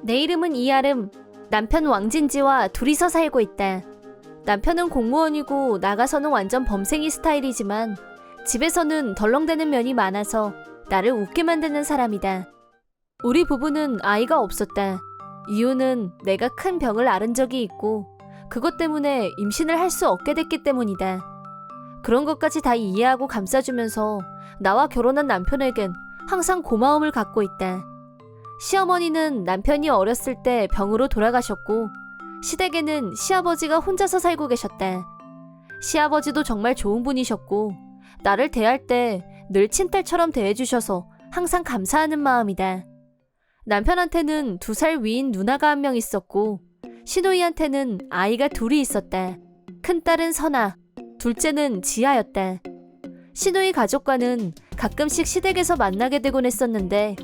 내 이름은 이아름. 남편 왕진지와 둘이서 살고 있다. 남편은 공무원이고 나가서는 완전 범생이 스타일이지만 집에서는 덜렁대는 면이 많아서 나를 웃게 만드는 사람이다. 우리 부부는 아이가 없었다. 이유는 내가 큰 병을 앓은 적이 있고 그것 때문에 임신을 할 수 없게 됐기 때문이다. 그런 것까지 다 이해하고 감싸주면서 나와 결혼한 남편에겐 항상 고마움을 갖고 있다. 시어머니는 남편이 어렸을 때 병으로 돌아가셨고 시댁에는 시아버지가 혼자서 살고 계셨다. 시아버지도 정말 좋은 분이셨고 나를 대할 때 늘 친딸처럼 대해주셔서 항상 감사하는 마음이다. 남편한테는 2살 위인 누나가 한 명 있었고 시누이한테는 아이가 둘이 있었다. 큰딸은 선아, 둘째는 지아였다. 시누이 가족과는 가끔씩 시댁에서 만나게 되곤 했었는데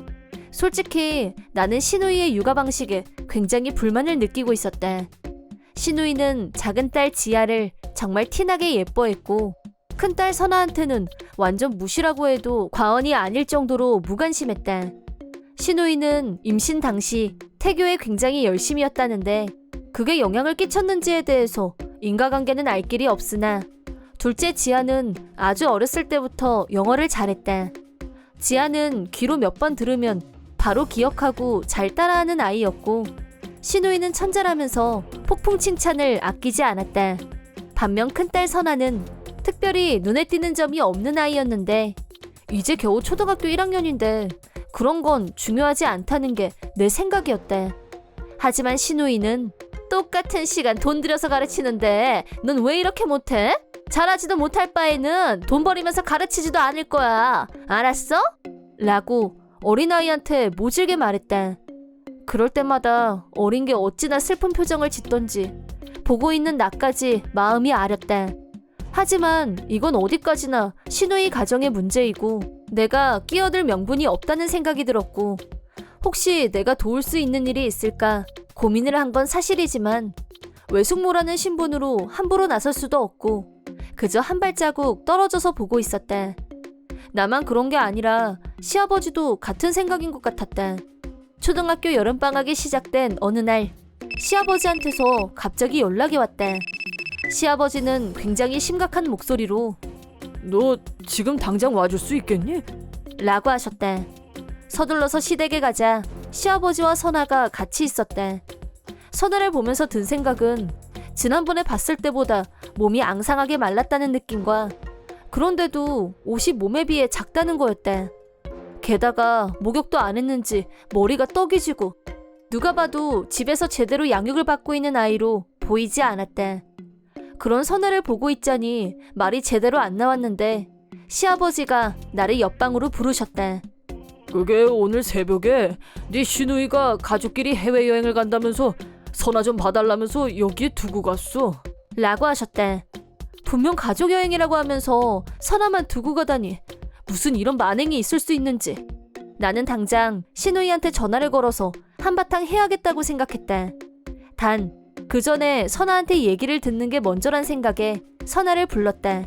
솔직히 나는 시누이의 육아 방식에 굉장히 불만을 느끼고 있었다. 시누이는 작은 딸 지아를 정말 티나게 예뻐했고 큰딸 선아한테는 완전 무시라고 해도 과언이 아닐 정도로 무관심했다. 시누이는 임신 당시 태교에 굉장히 열심이었다는데 그게 영향을 끼쳤는지에 대해서 인과관계는 알 길이 없으나 둘째 지아는 아주 어렸을 때부터 영어를 잘했다. 지아는 귀로 몇 번 들으면 바로 기억하고 잘 따라하는 아이였고 시누이는 천재라면서 폭풍 칭찬을 아끼지 않았다. 반면 큰딸 선아는 특별히 눈에 띄는 점이 없는 아이였는데 이제 겨우 초등학교 1학년인데 그런 건 중요하지 않다는 게 내 생각이었다. 하지만 시누이는 똑같은 시간 돈 들여서 가르치는데 넌 왜 이렇게 못해? 잘하지도 못할 바에는 돈 버리면서 가르치지도 않을 거야. 알았어? 라고 어린아이한테 모질게 말했다. 그럴 때마다 어린 게 어찌나 슬픈 표정을 짓던지 보고 있는 나까지 마음이 아렸다. 하지만 이건 어디까지나 시누이 가정의 문제이고 내가 끼어들 명분이 없다는 생각이 들었고 혹시 내가 도울 수 있는 일이 있을까 고민을 한 건 사실이지만 외숙모라는 신분으로 함부로 나설 수도 없고 그저 한 발자국 떨어져서 보고 있었다. 나만 그런 게 아니라 시아버지도 같은 생각인 것 같았다. 초등학교 여름방학이 시작된 어느 날 시아버지한테서 갑자기 연락이 왔다. 시아버지는 굉장히 심각한 목소리로 너 지금 당장 와줄 수 있겠니? 라고 하셨다. 서둘러서 시댁에 가자 시아버지와 선아가 같이 있었다. 선아를 보면서 든 생각은 지난번에 봤을 때보다 몸이 앙상하게 말랐다는 느낌과 그런데도 옷이 몸에 비해 작다는 거였다. 게다가 목욕도 안 했는지 머리가 떡이 지고 누가 봐도 집에서 제대로 양육을 받고 있는 아이로 보이지 않았다. 그런 선아를 보고 있자니 말이 제대로 안 나왔는데 시아버지가 나를 옆방으로 부르셨다. 그게 오늘 새벽에 네 시누이가 가족끼리 해외여행을 간다면서 선아 좀 봐달라면서 여기에 두고 갔어. 라고 하셨다. 분명 가족여행이라고 하면서 선아만 두고 가다니 무슨 이런 만행이 있을 수 있는지 나는 당장 시누이한테 전화를 걸어서 한바탕 해야겠다고 생각했다. 단 그 전에 선아한테 얘기를 듣는 게 먼저란 생각에 선아를 불렀다.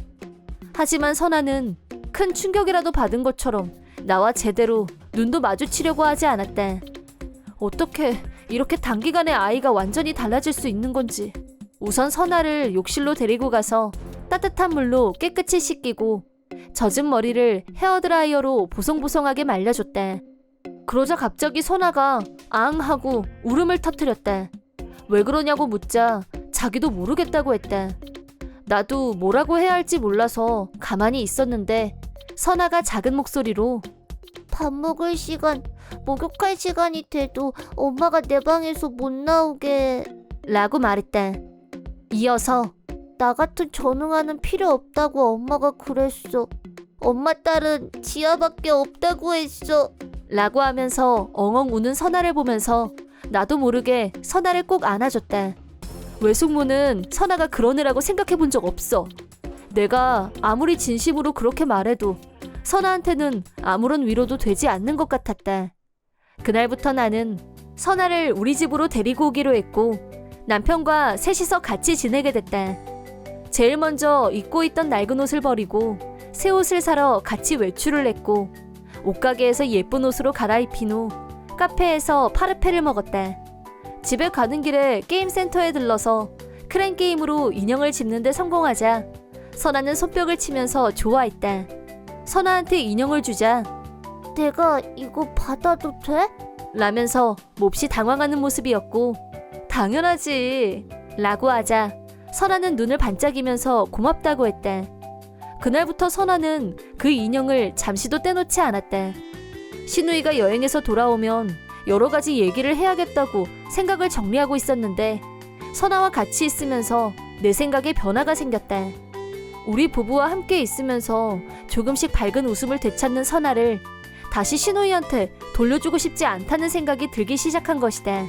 하지만 선아는 큰 충격이라도 받은 것처럼 나와 제대로 눈도 마주치려고 하지 않았다. 어떻게 이렇게 단기간에 아이가 완전히 달라질 수 있는 건지. 우선 선아를 욕실로 데리고 가서 따뜻한 물로 깨끗이 씻기고 젖은 머리를 헤어드라이어로 보송보송하게 말려줬다. 그러자 갑자기 선아가 앙 하고 울음을 터뜨렸다. 왜 그러냐고 묻자 자기도 모르겠다고 했다. 나도 뭐라고 해야 할지 몰라서 가만히 있었는데 선아가 작은 목소리로 밥 먹을 시간, 목욕할 시간이 돼도 엄마가 내 방에서 못 나오게 라고 말했다. 이어서 나 같은 전응아는 필요 없다고 엄마가 그랬어. 엄마 딸은 지아밖에 없다고 했어. 라고 하면서 엉엉 우는 선아를 보면서 나도 모르게 선아를 꼭 안아줬다. 외숙모는 선아가 그러느라고 생각해 본 적 없어. 내가 아무리 진심으로 그렇게 말해도 선아한테는 아무런 위로도 되지 않는 것 같았다. 그날부터 나는 선아를 우리 집으로 데리고 오기로 했고 남편과 셋이서 같이 지내게 됐다. 제일 먼저 입고 있던 낡은 옷을 버리고 새 옷을 사러 같이 외출을 했고 옷가게에서 예쁜 옷으로 갈아입힌 후 카페에서 파르페를 먹었다. 집에 가는 길에 게임센터에 들러서 크랜 게임으로 인형을 집는 데 성공하자 선아는 손뼉을 치면서 좋아했다. 선아한테 인형을 주자 내가 이거 받아도 돼? 라면서 몹시 당황하는 모습이었고 당연하지 라고 하자 선아는 눈을 반짝이면서 고맙다고 했다. 그날부터 선아는 그 인형을 잠시도 떼놓지 않았다. 신우이가 여행에서 돌아오면 여러 가지 얘기를 해야겠다고 생각을 정리하고 있었는데 선아와 같이 있으면서 내 생각에 변화가 생겼다. 우리 부부와 함께 있으면서 조금씩 밝은 웃음을 되찾는 선아를 다시 신우이한테 돌려주고 싶지 않다는 생각이 들기 시작한 것이다.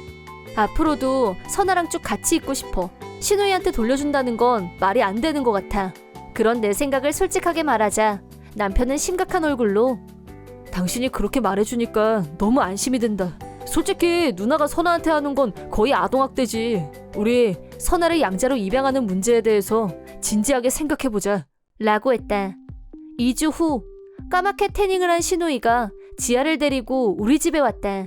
앞으로도 선아랑 쭉 같이 있고 싶어. 신우이한테 돌려준다는 건 말이 안 되는 것 같아. 그런 내 생각을 솔직하게 말하자 남편은 심각한 얼굴로 당신이 그렇게 말해주니까 너무 안심이 된다. 솔직히 누나가 선아한테 하는 건 거의 아동학대지. 우리 선아를 양자로 입양하는 문제에 대해서 진지하게 생각해보자 라고 했다. 2주 후 까맣게 태닝을 한 신우이가 지아를 데리고 우리 집에 왔다.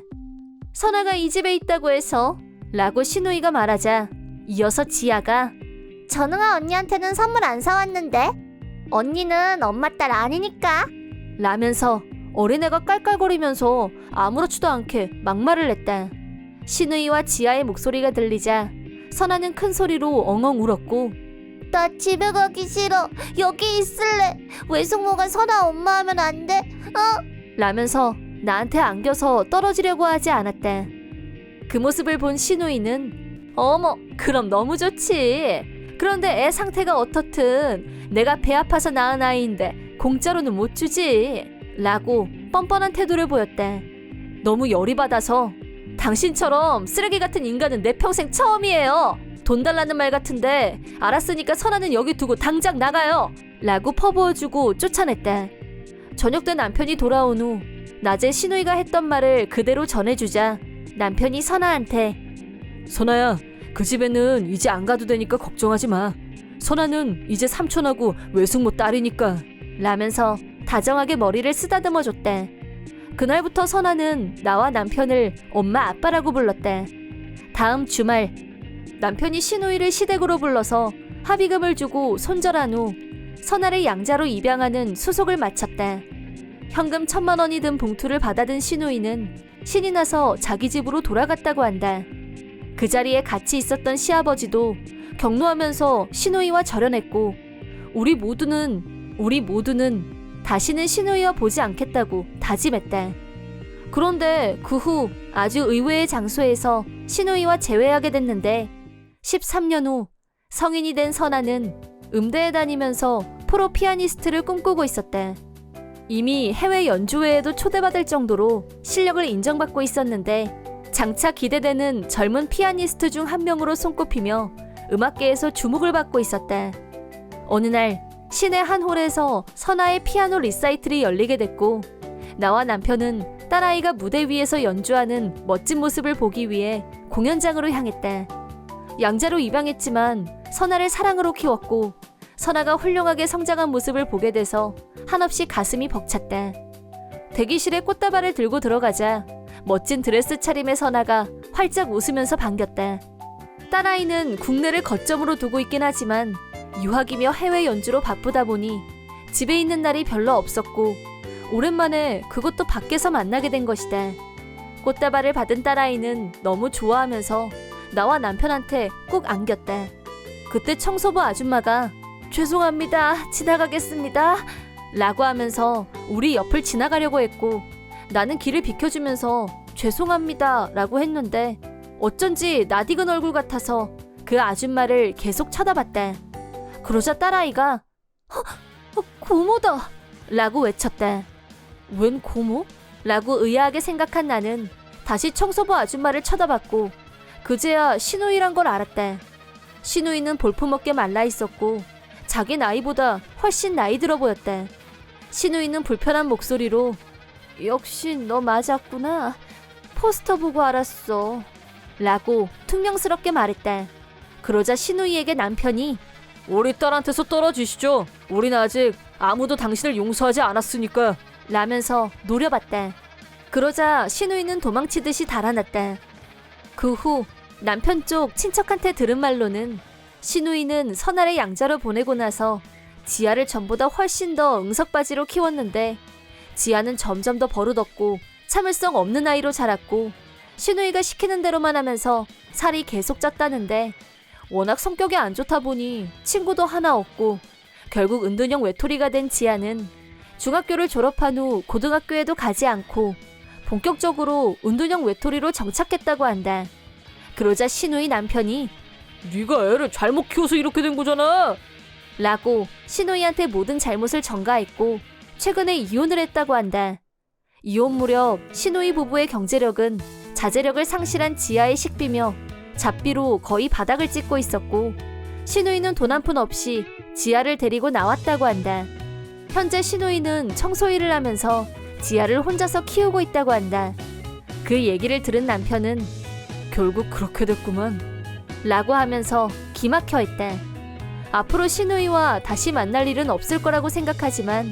선아가 이 집에 있다고 해서 라고 신우이가 말하자 이어서 지아가 전응아 언니한테는 선물 안 사왔는데? 언니는 엄마 딸 아니니까. 라면서 어린애가 깔깔거리면서 아무렇지도 않게 막말을 냈다. 신우이와 지아의 목소리가 들리자 선아는 큰 소리로 엉엉 울었고 나 집에 가기 싫어. 여기 있을래. 외숙모가 선아 엄마 하면 안 돼? 라면서 나한테 안겨서 떨어지려고 하지 않았다. 그 모습을 본 신우이는 어머 그럼 너무 좋지. 그런데 애 상태가 어떻든 내가 배 아파서 낳은 아이인데 공짜로는 못 주지 라고 뻔뻔한 태도를 보였다. 너무 열이 받아서 당신처럼 쓰레기 같은 인간은 내 평생 처음이에요. 돈 달라는 말 같은데 알았으니까 선아는 여기 두고 당장 나가요 라고 퍼부어주고 쫓아냈다. 저녁 때 남편이 돌아온 후 낮에 신우이가 했던 말을 그대로 전해주자 남편이 선아한테 선아야 그 집에는 이제 안 가도 되니까 걱정하지 마. 선아는 이제 삼촌하고 외숙모 딸이니까 라면서 다정하게 머리를 쓰다듬어 줬다. 그날부터 선아는 나와 남편을 엄마 아빠라고 불렀다. 다음 주말 남편이 신우이를 시댁으로 불러서 합의금을 주고 손절한 후 선아를 양자로 입양하는 수속을 마쳤다. 현금 1,000만 원이 든 봉투를 받아든 신우이는 신이 나서 자기 집으로 돌아갔다고 한다. 그 자리에 같이 있었던 시아버지도 격노하면서 신우이와 절연했고 우리 모두는 다시는 신우이와 보지 않겠다고 다짐했다. 그런데 그 후 아주 의외의 장소에서 신우이와 재회하게 됐는데 13년 후 성인이 된 선아는 음대에 다니면서 프로 피아니스트를 꿈꾸고 있었다. 이미 해외 연주회에도 초대받을 정도로 실력을 인정받고 있었는데 장차 기대되는 젊은 피아니스트 중 한 명으로 손꼽히며 음악계에서 주목을 받고 있었다. 어느 날 시내 한 홀에서 선아의 피아노 리사이틀이 열리게 됐고 나와 남편은 딸아이가 무대 위에서 연주하는 멋진 모습을 보기 위해 공연장으로 향했다. 양자로 입양했지만 선아를 사랑으로 키웠고 선아가 훌륭하게 성장한 모습을 보게 돼서 한없이 가슴이 벅찼다. 대기실에 꽃다발을 들고 들어가자 멋진 드레스 차림의 선아가 활짝 웃으면서 반겼다. 딸아이는 국내를 거점으로 두고 있긴 하지만 유학이며 해외 연주로 바쁘다 보니 집에 있는 날이 별로 없었고 오랜만에 그것도 밖에서 만나게 된 것이다. 꽃다발을 받은 딸아이는 너무 좋아하면서 나와 남편한테 꼭 안겼다. 그때 청소부 아줌마가 죄송합니다. 지나가겠습니다. 라고 하면서 우리 옆을 지나가려고 했고 나는 길을 비켜주면서 죄송합니다 라고 했는데 어쩐지 낯익은 얼굴 같아서 그 아줌마를 계속 쳐다봤다. 그러자 딸아이가 고모다 라고 외쳤다. 웬 고모? 라고 의아하게 생각한 나는 다시 청소부 아줌마를 쳐다봤고 그제야 신우이란 걸 알았다. 신우이는 볼품없게 말라있었고 자기 나이보다 훨씬 나이 들어 보였다. 신우이는 불편한 목소리로 역시 너 맞았구나. 포스터 보고 알았어. 라고 퉁명스럽게 말했다. 그러자 신우이에게 남편이 우리 딸한테서 떨어지시죠. 우린 아직 아무도 당신을 용서하지 않았으니까 라면서 노려봤다. 그러자 신우이는 도망치듯이 달아났다. 그 후 남편 쪽 친척한테 들은 말로는 신우이는 선아를 양자로 보내고 나서 지아를 전보다 훨씬 더 응석바지로 키웠는데 지아는 점점 더 버릇없고 참을성 없는 아이로 자랐고 신우이가 시키는 대로만 하면서 살이 계속 쪘다는데 워낙 성격이 안 좋다 보니 친구도 하나 없고 결국 은둔형 외톨이가 된 지아는 중학교를 졸업한 후 고등학교에도 가지 않고 본격적으로 은둔형 외톨이로 정착했다고 한다. 그러자 신우이 남편이 네가 애를 잘못 키워서 이렇게 된 거잖아. 라고 신우이한테 모든 잘못을 전가했고 최근에 이혼을 했다고 한다. 이혼 무렵 신우이 부부의 경제력은 자제력을 상실한 지아의 식비며 잡비로 거의 바닥을 찍고 있었고 신우이는 돈 한 푼 없이 지아를 데리고 나왔다고 한다. 현재 신우이는 청소 일을 하면서 지아를 혼자서 키우고 있다고 한다. 그 얘기를 들은 남편은 결국 그렇게 됐구만. 라고 하면서 기막혀 있다. 앞으로 신우이와 다시 만날 일은 없을 거라고 생각하지만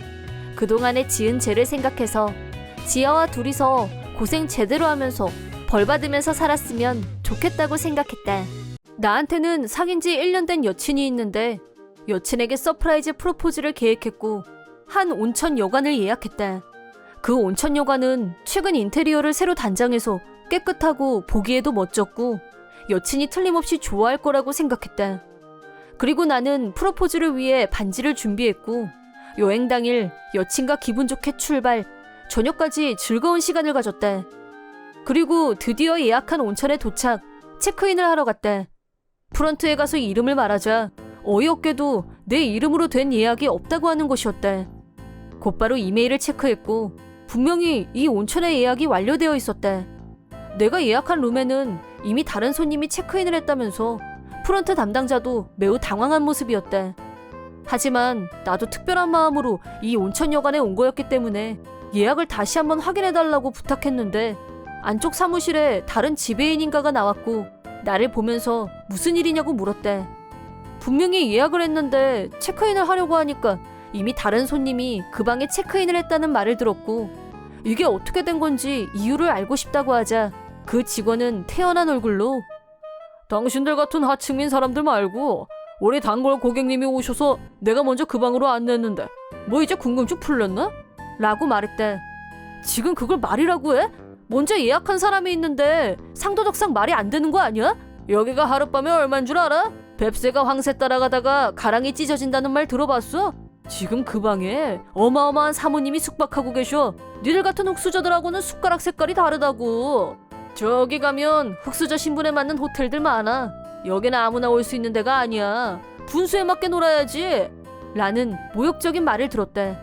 그동안에 지은 죄를 생각해서 지아와 둘이서 고생 제대로 하면서 벌 받으면서 살았으면 좋겠다고 생각했다. 나한테는 사귄 지 1년 된 여친이 있는데 여친에게 서프라이즈 프로포즈를 계획했고 한 온천 여관을 예약했다. 그 온천 여관은 최근 인테리어를 새로 단장해서 깨끗하고 보기에도 멋졌고 여친이 틀림없이 좋아할 거라고 생각했다. 그리고 나는 프로포즈를 위해 반지를 준비했고 여행 당일 여친과 기분 좋게 출발, 저녁까지 즐거운 시간을 가졌다. 그리고 드디어 예약한 온천에 도착, 체크인을 하러 갔다. 프런트에 가서 이름을 말하자 어이없게도 내 이름으로 된 예약이 없다고 하는 곳이었다. 곧바로 이메일을 체크했고 분명히 이 온천의 예약이 완료되어 있었다. 내가 예약한 룸에는 이미 다른 손님이 체크인을 했다면서 프런트 담당자도 매우 당황한 모습이었다. 하지만 나도 특별한 마음으로 이 온천 여관에 온 거였기 때문에 예약을 다시 한번 확인해달라고 부탁했는데 안쪽 사무실에 다른 지배인인가가 나왔고 나를 보면서 무슨 일이냐고 물었대. 분명히 예약을 했는데 체크인을 하려고 하니까 이미 다른 손님이 그 방에 체크인을 했다는 말을 들었고 이게 어떻게 된 건지 이유를 알고 싶다고 하자 그 직원은 태연한 얼굴로 당신들 같은 하층민 사람들 말고 우리 단골 고객님이 오셔서 내가 먼저 그 방으로 안냈는데 뭐 이제 궁금증 풀렸나? 라고 말했대. 지금 그걸 말이라고 해? 먼저 예약한 사람이 있는데 상도덕상 말이 안 되는 거 아니야? 여기가 하룻밤에 얼만 줄 알아? 뱁새가 황새 따라가다가 가랑이 찢어진다는 말 들어봤어? 지금 그 방에 어마어마한 사모님이 숙박하고 계셔. 니들 같은 흙수저들하고는 숟가락 색깔이 다르다고. 저기 가면 흙수저 신분에 맞는 호텔들 많아. 여기는 아무나 올 수 있는 데가 아니야. 분수에 맞게 놀아야지. 라는 모욕적인 말을 들었대.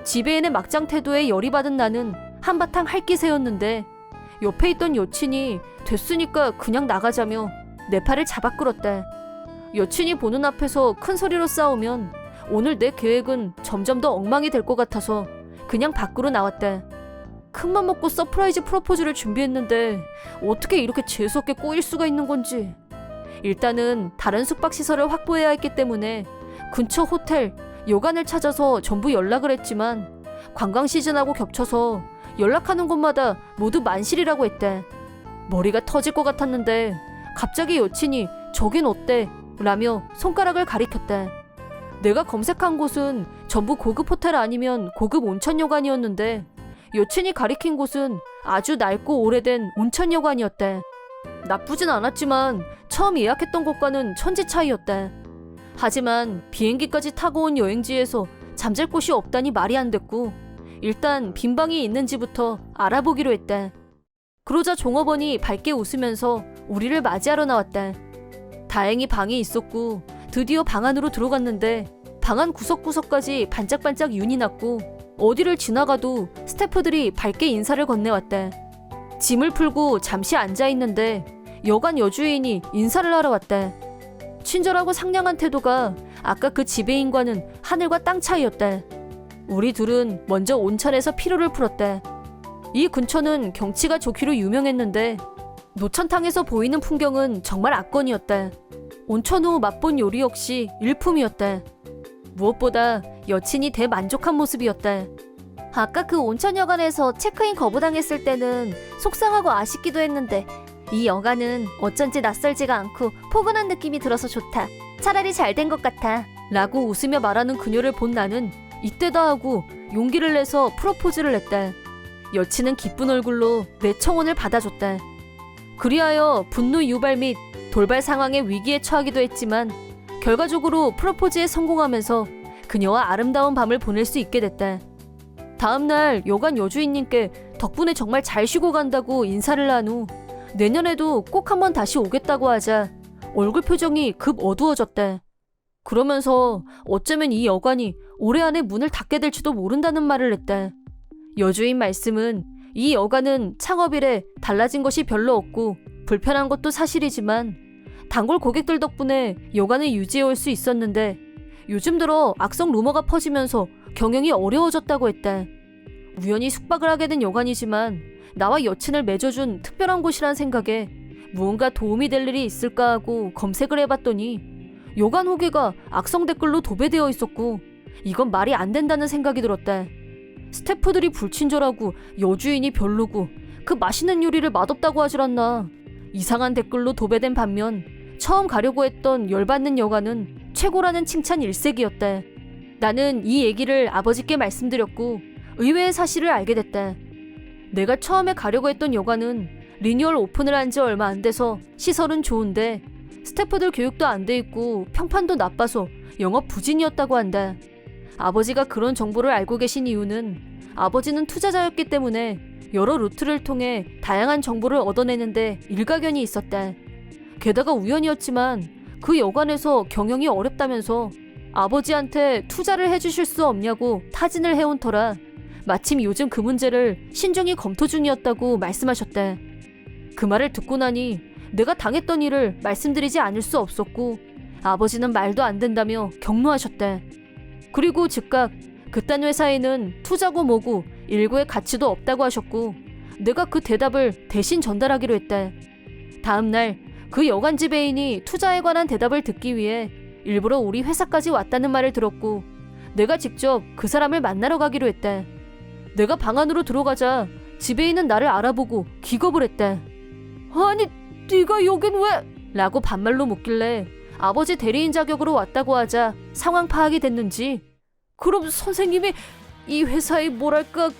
지배인의 막장 태도에 열이 받은 나는 한바탕 할기세였는데 옆에 있던 여친이 됐으니까 그냥 나가자며 내 팔을 잡아 끌었대. 여친이 보는 앞에서 큰 소리로 싸우면 오늘 내 계획은 점점 더 엉망이 될 것 같아서 그냥 밖으로 나왔대. 큰맘 먹고 서프라이즈 프로포즈를 준비했는데 어떻게 이렇게 재수없게 꼬일 수가 있는 건지. 일단은 다른 숙박시설을 확보해야 했기 때문에 근처 호텔, 여관을 찾아서 전부 연락을 했지만 관광 시즌하고 겹쳐서 연락하는 곳마다 모두 만실이라고 했대. 머리가 터질 것 같았는데 갑자기 여친이 저긴 어때? 라며 손가락을 가리켰대. 내가 검색한 곳은 전부 고급 호텔 아니면 고급 온천여관이었는데 여친이 가리킨 곳은 아주 낡고 오래된 온천여관이었대. 나쁘진 않았지만 처음 예약했던 곳과는 천지 차이였대. 하지만 비행기까지 타고 온 여행지에서 잠잘 곳이 없다니 말이 안 됐고 일단 빈 방이 있는지부터 알아보기로 했대. 그러자 종업원이 밝게 웃으면서 우리를 맞이하러 나왔대. 다행히 방이 있었고 드디어 방 안으로 들어갔는데 방 안 구석구석까지 반짝반짝 윤이 났고 어디를 지나가도 스태프들이 밝게 인사를 건네왔대. 짐을 풀고 잠시 앉아있는데 여관 여주인이 인사를 하러 왔대. 친절하고 상냥한 태도가 아까 그 지배인과는 하늘과 땅 차이였대. 우리 둘은 먼저 온천에서 피로를 풀었대. 이 근처는 경치가 좋기로 유명했는데 노천탕에서 보이는 풍경은 정말 압권이었대. 온천 후 맛본 요리 역시 일품이었대. 무엇보다 여친이 대만족한 모습이었대. 아까 그 온천 여관에서 체크인 거부당했을 때는 속상하고 아쉽기도 했는데 이 여관은 어쩐지 낯설지가 않고 포근한 느낌이 들어서 좋다. 차라리 잘 된 것 같아. 라고 웃으며 말하는 그녀를 본 나는 이때다 하고 용기를 내서 프로포즈를 했다. 여친은 기쁜 얼굴로 내 청혼을 받아줬다. 그리하여 분노 유발 및 돌발 상황의 위기에 처하기도 했지만 결과적으로 프로포즈에 성공하면서 그녀와 아름다운 밤을 보낼 수 있게 됐다. 다음날 여관 여주인님께 덕분에 정말 잘 쉬고 간다고 인사를 한 후 내년에도 꼭 한번 다시 오겠다고 하자 얼굴 표정이 급 어두워졌다. 그러면서 어쩌면 이 여관이 올해 안에 문을 닫게 될지도 모른다는 말을 했다. 여주인 말씀은 이 여관은 창업일에 달라진 것이 별로 없고 불편한 것도 사실이지만 단골 고객들 덕분에 여관을 유지해 올 수 있었는데 요즘 들어 악성 루머가 퍼지면서 경영이 어려워졌다고 했다. 우연히 숙박을 하게 된 여관이지만 나와 여친을 맺어준 특별한 곳이란 생각에 무언가 도움이 될 일이 있을까 하고 검색을 해봤더니 여관 후기가 악성 댓글로 도배되어 있었고 이건 말이 안 된다는 생각이 들었다. 스태프들이 불친절하고 여주인이 별로고 그 맛있는 요리를 맛없다고 하질 않나. 이상한 댓글로 도배된 반면 처음 가려고 했던 열받는 여관은 최고라는 칭찬 일색이었다. 나는 이 얘기를 아버지께 말씀드렸고 의외의 사실을 알게 됐다. 내가 처음에 가려고 했던 여관은 리뉴얼 오픈을 한 지 얼마 안 돼서 시설은 좋은데 스태프들 교육도 안 돼 있고 평판도 나빠서 영업 부진이었다고 한다. 아버지가 그런 정보를 알고 계신 이유는 아버지는 투자자였기 때문에 여러 루트를 통해 다양한 정보를 얻어내는데 일가견이 있었다. 게다가 우연이었지만 그 여관에서 경영이 어렵다면서 아버지한테 투자를 해주실 수 없냐고 타진을 해온 터라 마침 요즘 그 문제를 신중히 검토 중이었다고 말씀하셨다. 그 말을 듣고 나니 내가 당했던 일을 말씀드리지 않을 수 없었고 아버지는 말도 안 된다며 격노하셨다. 그리고 즉각 그딴 회사에는 투자고 뭐고 일고의 가치도 없다고 하셨고 내가 그 대답을 대신 전달하기로 했다. 다음날 그 여관 지배인이 투자에 관한 대답을 듣기 위해 일부러 우리 회사까지 왔다는 말을 들었고 내가 직접 그 사람을 만나러 가기로 했다. 내가 방 안으로 들어가자 지배인은 나를 알아보고 기겁을 했다. 아니 네가 여긴 왜? 라고 반말로 묻길래 아버지 대리인 자격으로 왔다고 하자 상황 파악이 됐는지 그럼 선생님이 이 회사의 뭐랄까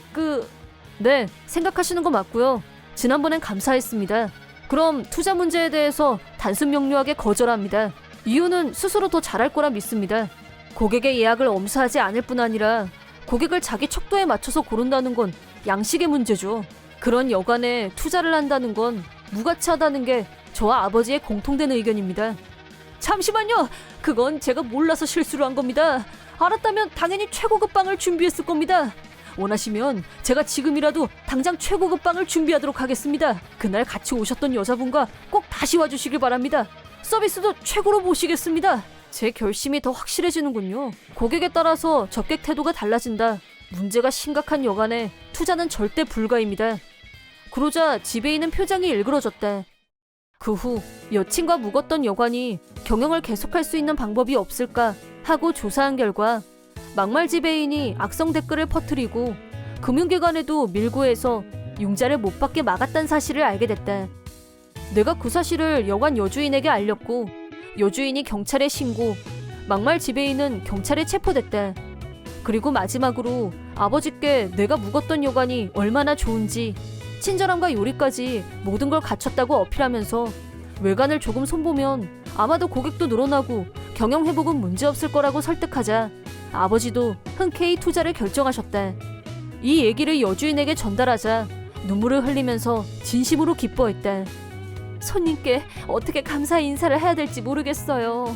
네, 생각하시는 거 맞고요. 지난번엔 감사했습니다. 그럼 투자 문제에 대해서 단순 명료하게 거절합니다. 이유는 스스로 더 잘할 거라 믿습니다. 고객의 예약을 엄수하지 않을 뿐 아니라 고객을 자기 척도에 맞춰서 고른다는 건 양식의 문제죠. 그런 여관에 투자를 한다는 건 무가치하다는 게 저와 아버지의 공통된 의견입니다. 잠시만요. 그건 제가 몰라서 실수를 한 겁니다. 알았다면 당연히 최고급 방을 준비했을 겁니다. 원하시면 제가 지금이라도 당장 최고급 방을 준비하도록 하겠습니다. 그날 같이 오셨던 여자분과 꼭 다시 와주시길 바랍니다. 서비스도 최고로 모시겠습니다. 제 결심이 더 확실해지는군요. 고객에 따라서 접객 태도가 달라진다. 문제가 심각한 여관에 투자는 절대 불가입니다. 그러자 지배인은 표정이 일그러졌다. 그 후 여친과 묵었던 여관이 경영을 계속할 수 있는 방법이 없을까 하고 조사한 결과 막말 지배인이 악성 댓글을 퍼뜨리고 금융기관에도 밀고 해서 융자를 못 받게 막았다는 사실을 알게 됐다. 내가 그 사실을 여관 여주인에게 알렸고 여주인이 경찰에 신고, 막말 지배인은 경찰에 체포됐다. 그리고 마지막으로 아버지께 내가 묵었던 여관이 얼마나 좋은지 친절함과 요리까지 모든 걸 갖췄다고 어필하면서 외관을 조금 손보면 아마도 고객도 늘어나고 경영 회복은 문제없을 거라고 설득하자 아버지도 흔쾌히 투자를 결정하셨다. 이 얘기를 여주인에게 전달하자 눈물을 흘리면서 진심으로 기뻐했다. 손님께 어떻게 감사 인사를 해야 될지 모르겠어요.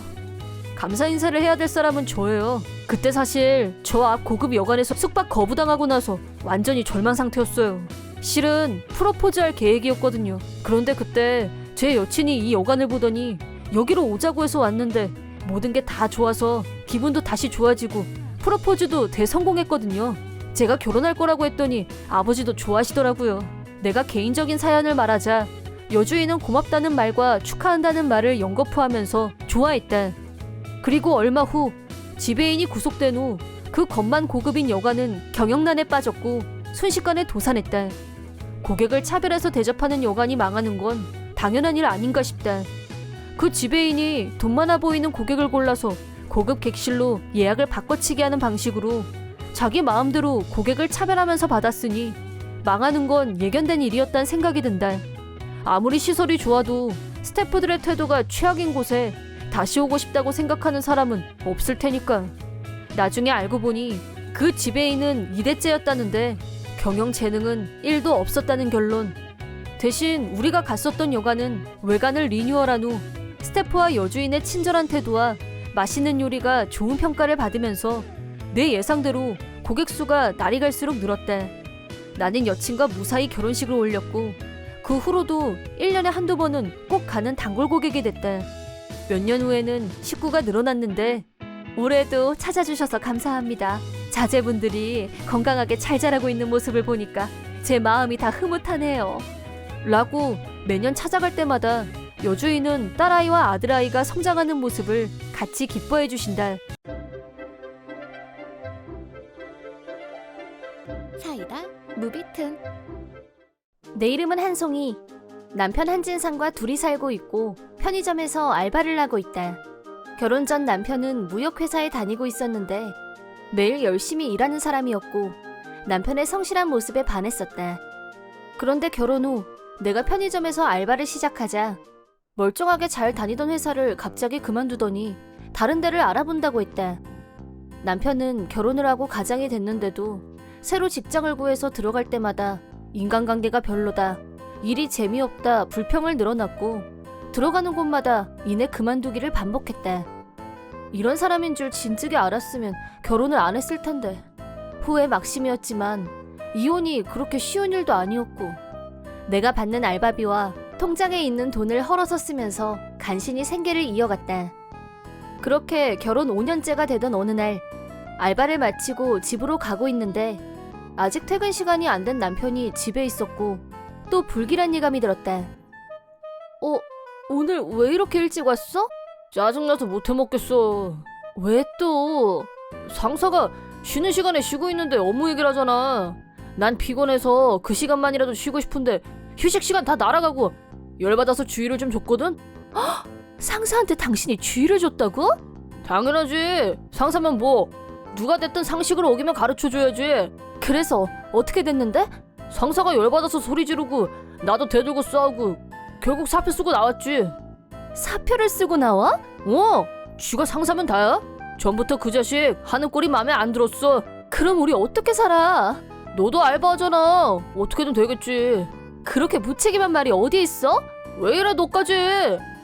감사 인사를 해야 될 사람은 저예요. 그때 사실 저 앞 고급 여관에서 숙박 거부당하고 나서 완전히 절망 상태였어요. 실은 프로포즈할 계획이었거든요. 그런데 그때 제 여친이 이 여관을 보더니 여기로 오자고 해서 왔는데 모든 게 다 좋아서 기분도 다시 좋아지고 프로포즈도 대성공했거든요. 제가 결혼할 거라고 했더니 아버지도 좋아하시더라고요. 내가 개인적인 사연을 말하자 여주인은 고맙다는 말과 축하한다는 말을 연거푸하면서 좋아했다. 그리고 얼마 후 지배인이 구속된 후 그 겉만 고급인 여관은 경영난에 빠졌고 순식간에 도산했다. 고객을 차별해서 대접하는 여관이 망하는 건 당연한 일 아닌가 싶다. 그 지배인이 돈 많아 보이는 고객을 골라서 고급 객실로 예약을 바꿔치기 하는 방식으로 자기 마음대로 고객을 차별하면서 받았으니 망하는 건 예견된 일이었다는 생각이 든다. 아무리 시설이 좋아도 스태프들의 태도가 최악인 곳에 다시 오고 싶다고 생각하는 사람은 없을 테니까. 나중에 알고 보니 그 지배인은 이대째였다는데 경영 재능은 1도 없었다는 결론. 대신 우리가 갔었던 여관은 외관을 리뉴얼한 후 스태프와 여주인의 친절한 태도와 맛있는 요리가 좋은 평가를 받으면서 내 예상대로 고객 수가 날이 갈수록 늘었다. 나는 여친과 무사히 결혼식을 올렸고 그 후로도 1년에 한두 번은 꼭 가는 단골 고객이 됐다. 몇 년 후에는 식구가 늘어났는데 올해도 찾아주셔서 감사합니다. 자제분들이 건강하게 잘 자라고 있는 모습을 보니까 제 마음이 다 흐뭇하네요. 라고 매년 찾아갈 때마다 여주인은 딸아이와 아들아이가 성장하는 모습을 같이 기뻐해 주신다. 사이다 무비튼. 내 이름은 한송이. 남편 한진상과 둘이 살고 있고 편의점에서 알바를 하고 있다. 결혼 전 남편은 무역회사에 다니고 있었는데 매일 열심히 일하는 사람이었고 남편의 성실한 모습에 반했었다. 그런데 결혼 후 내가 편의점에서 알바를 시작하자 멀쩡하게 잘 다니던 회사를 갑자기 그만두더니 다른 데를 알아본다고 했다. 남편은 결혼을 하고 가장이 됐는데도 새로 직장을 구해서 들어갈 때마다 인간관계가 별로다, 일이 재미없다, 불평을 늘어놨고 들어가는 곳마다 이내 그만두기를 반복했다. 이런 사람인 줄 진즉에 알았으면 결혼을 안 했을 텐데. 후회 막심이었지만 이혼이 그렇게 쉬운 일도 아니었고 내가 받는 알바비와 통장에 있는 돈을 헐어서 쓰면서 간신히 생계를 이어갔다. 그렇게 결혼 5년째가 되던 어느 날 알바를 마치고 집으로 가고 있는데 아직 퇴근 시간이 안 된 남편이 집에 있었고 또 불길한 예감이 들었다. 오늘 왜 이렇게 일찍 왔어? 짜증나서 못 해먹겠어. 왜 또? 상사가 쉬는 시간에 쉬고 있는데 업무 얘기를 하잖아. 난 피곤해서 그 시간만이라도 쉬고 싶은데 휴식 시간 다 날아가고 열받아서 주의를 좀 줬거든? 헉! 상사한테 당신이 주의를 줬다고? 당연하지. 상사면 뭐 누가 됐든 상식으로 어기면 가르쳐줘야지. 그래서 어떻게 됐는데? 상사가 열받아서 소리 지르고 나도 대들고 싸우고 결국 사표 쓰고 나왔지. 사표를 쓰고 나와? 쥐가 상사면 다야? 전부터 그 자식 하는 꼴이 마음에 안 들었어. 그럼 우리 어떻게 살아? 너도 알바하잖아. 어떻게든 되겠지. 그렇게 무책임한 말이 어디 있어? 왜 이래 너까지?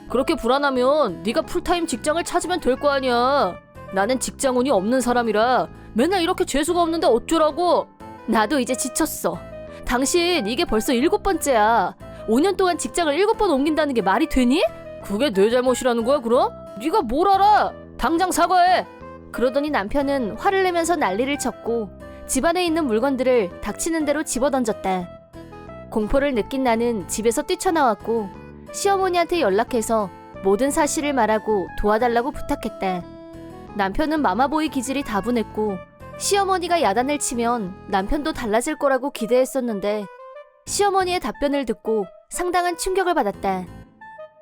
그렇게 불안하면 네가 풀타임 직장을 찾으면 될 거 아니야. 나는 직장운이 없는 사람이라 맨날 이렇게 재수가 없는데 어쩌라고. 나도 이제 지쳤어. 당신 이게 벌써 7번째야. 5년 동안 직장을 7번 옮긴다는 게 말이 되니? 그게 내 잘못이라는 거야 그럼? 네가 뭘 알아? 당장 사과해. 그러더니 남편은 화를 내면서 난리를 쳤고 집안에 있는 물건들을 닥치는 대로 집어던졌다. 공포를 느낀 나는 집에서 뛰쳐나왔고 시어머니한테 연락해서 모든 사실을 말하고 도와달라고 부탁했다. 남편은 마마보이 기질이 다분했고 시어머니가 야단을 치면 남편도 달라질 거라고 기대했었는데 시어머니의 답변을 듣고 상당한 충격을 받았다.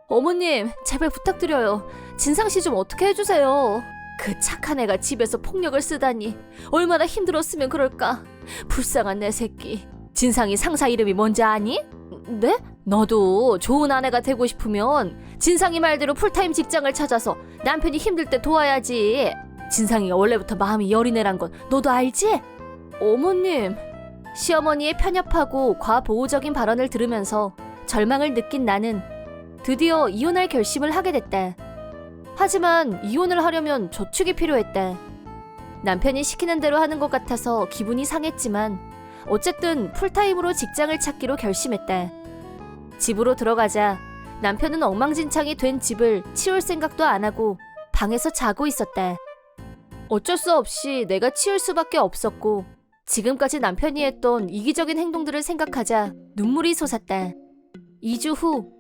어머님, 제발 부탁드려요. 진상씨 좀 어떻게 해주세요. 그 착한 애가 집에서 폭력을 쓰다니 얼마나 힘들었으면 그럴까. 불쌍한 내 새끼. 진상이 상사 이름이 뭔지 아니? 네? 너도 좋은 아내가 되고 싶으면 진상이 말대로 풀타임 직장을 찾아서 남편이 힘들 때 도와야지. 진상이가 원래부터 마음이 여린 애란 건 너도 알지? 어머님. 시어머니의 편협하고 과보호적인 발언을 들으면서 절망을 느낀 나는 드디어 이혼할 결심을 하게 됐다. 하지만 이혼을 하려면 저축이 필요했다. 남편이 시키는 대로 하는 것 같아서 기분이 상했지만 어쨌든 풀타임으로 직장을 찾기로 결심했다. 집으로 들어가자 남편은 엉망진창이 된 집을 치울 생각도 안 하고 방에서 자고 있었다. 어쩔 수 없이 내가 치울 수밖에 없었고 지금까지 남편이 했던 이기적인 행동들을 생각하자 눈물이 솟았다. 2주 후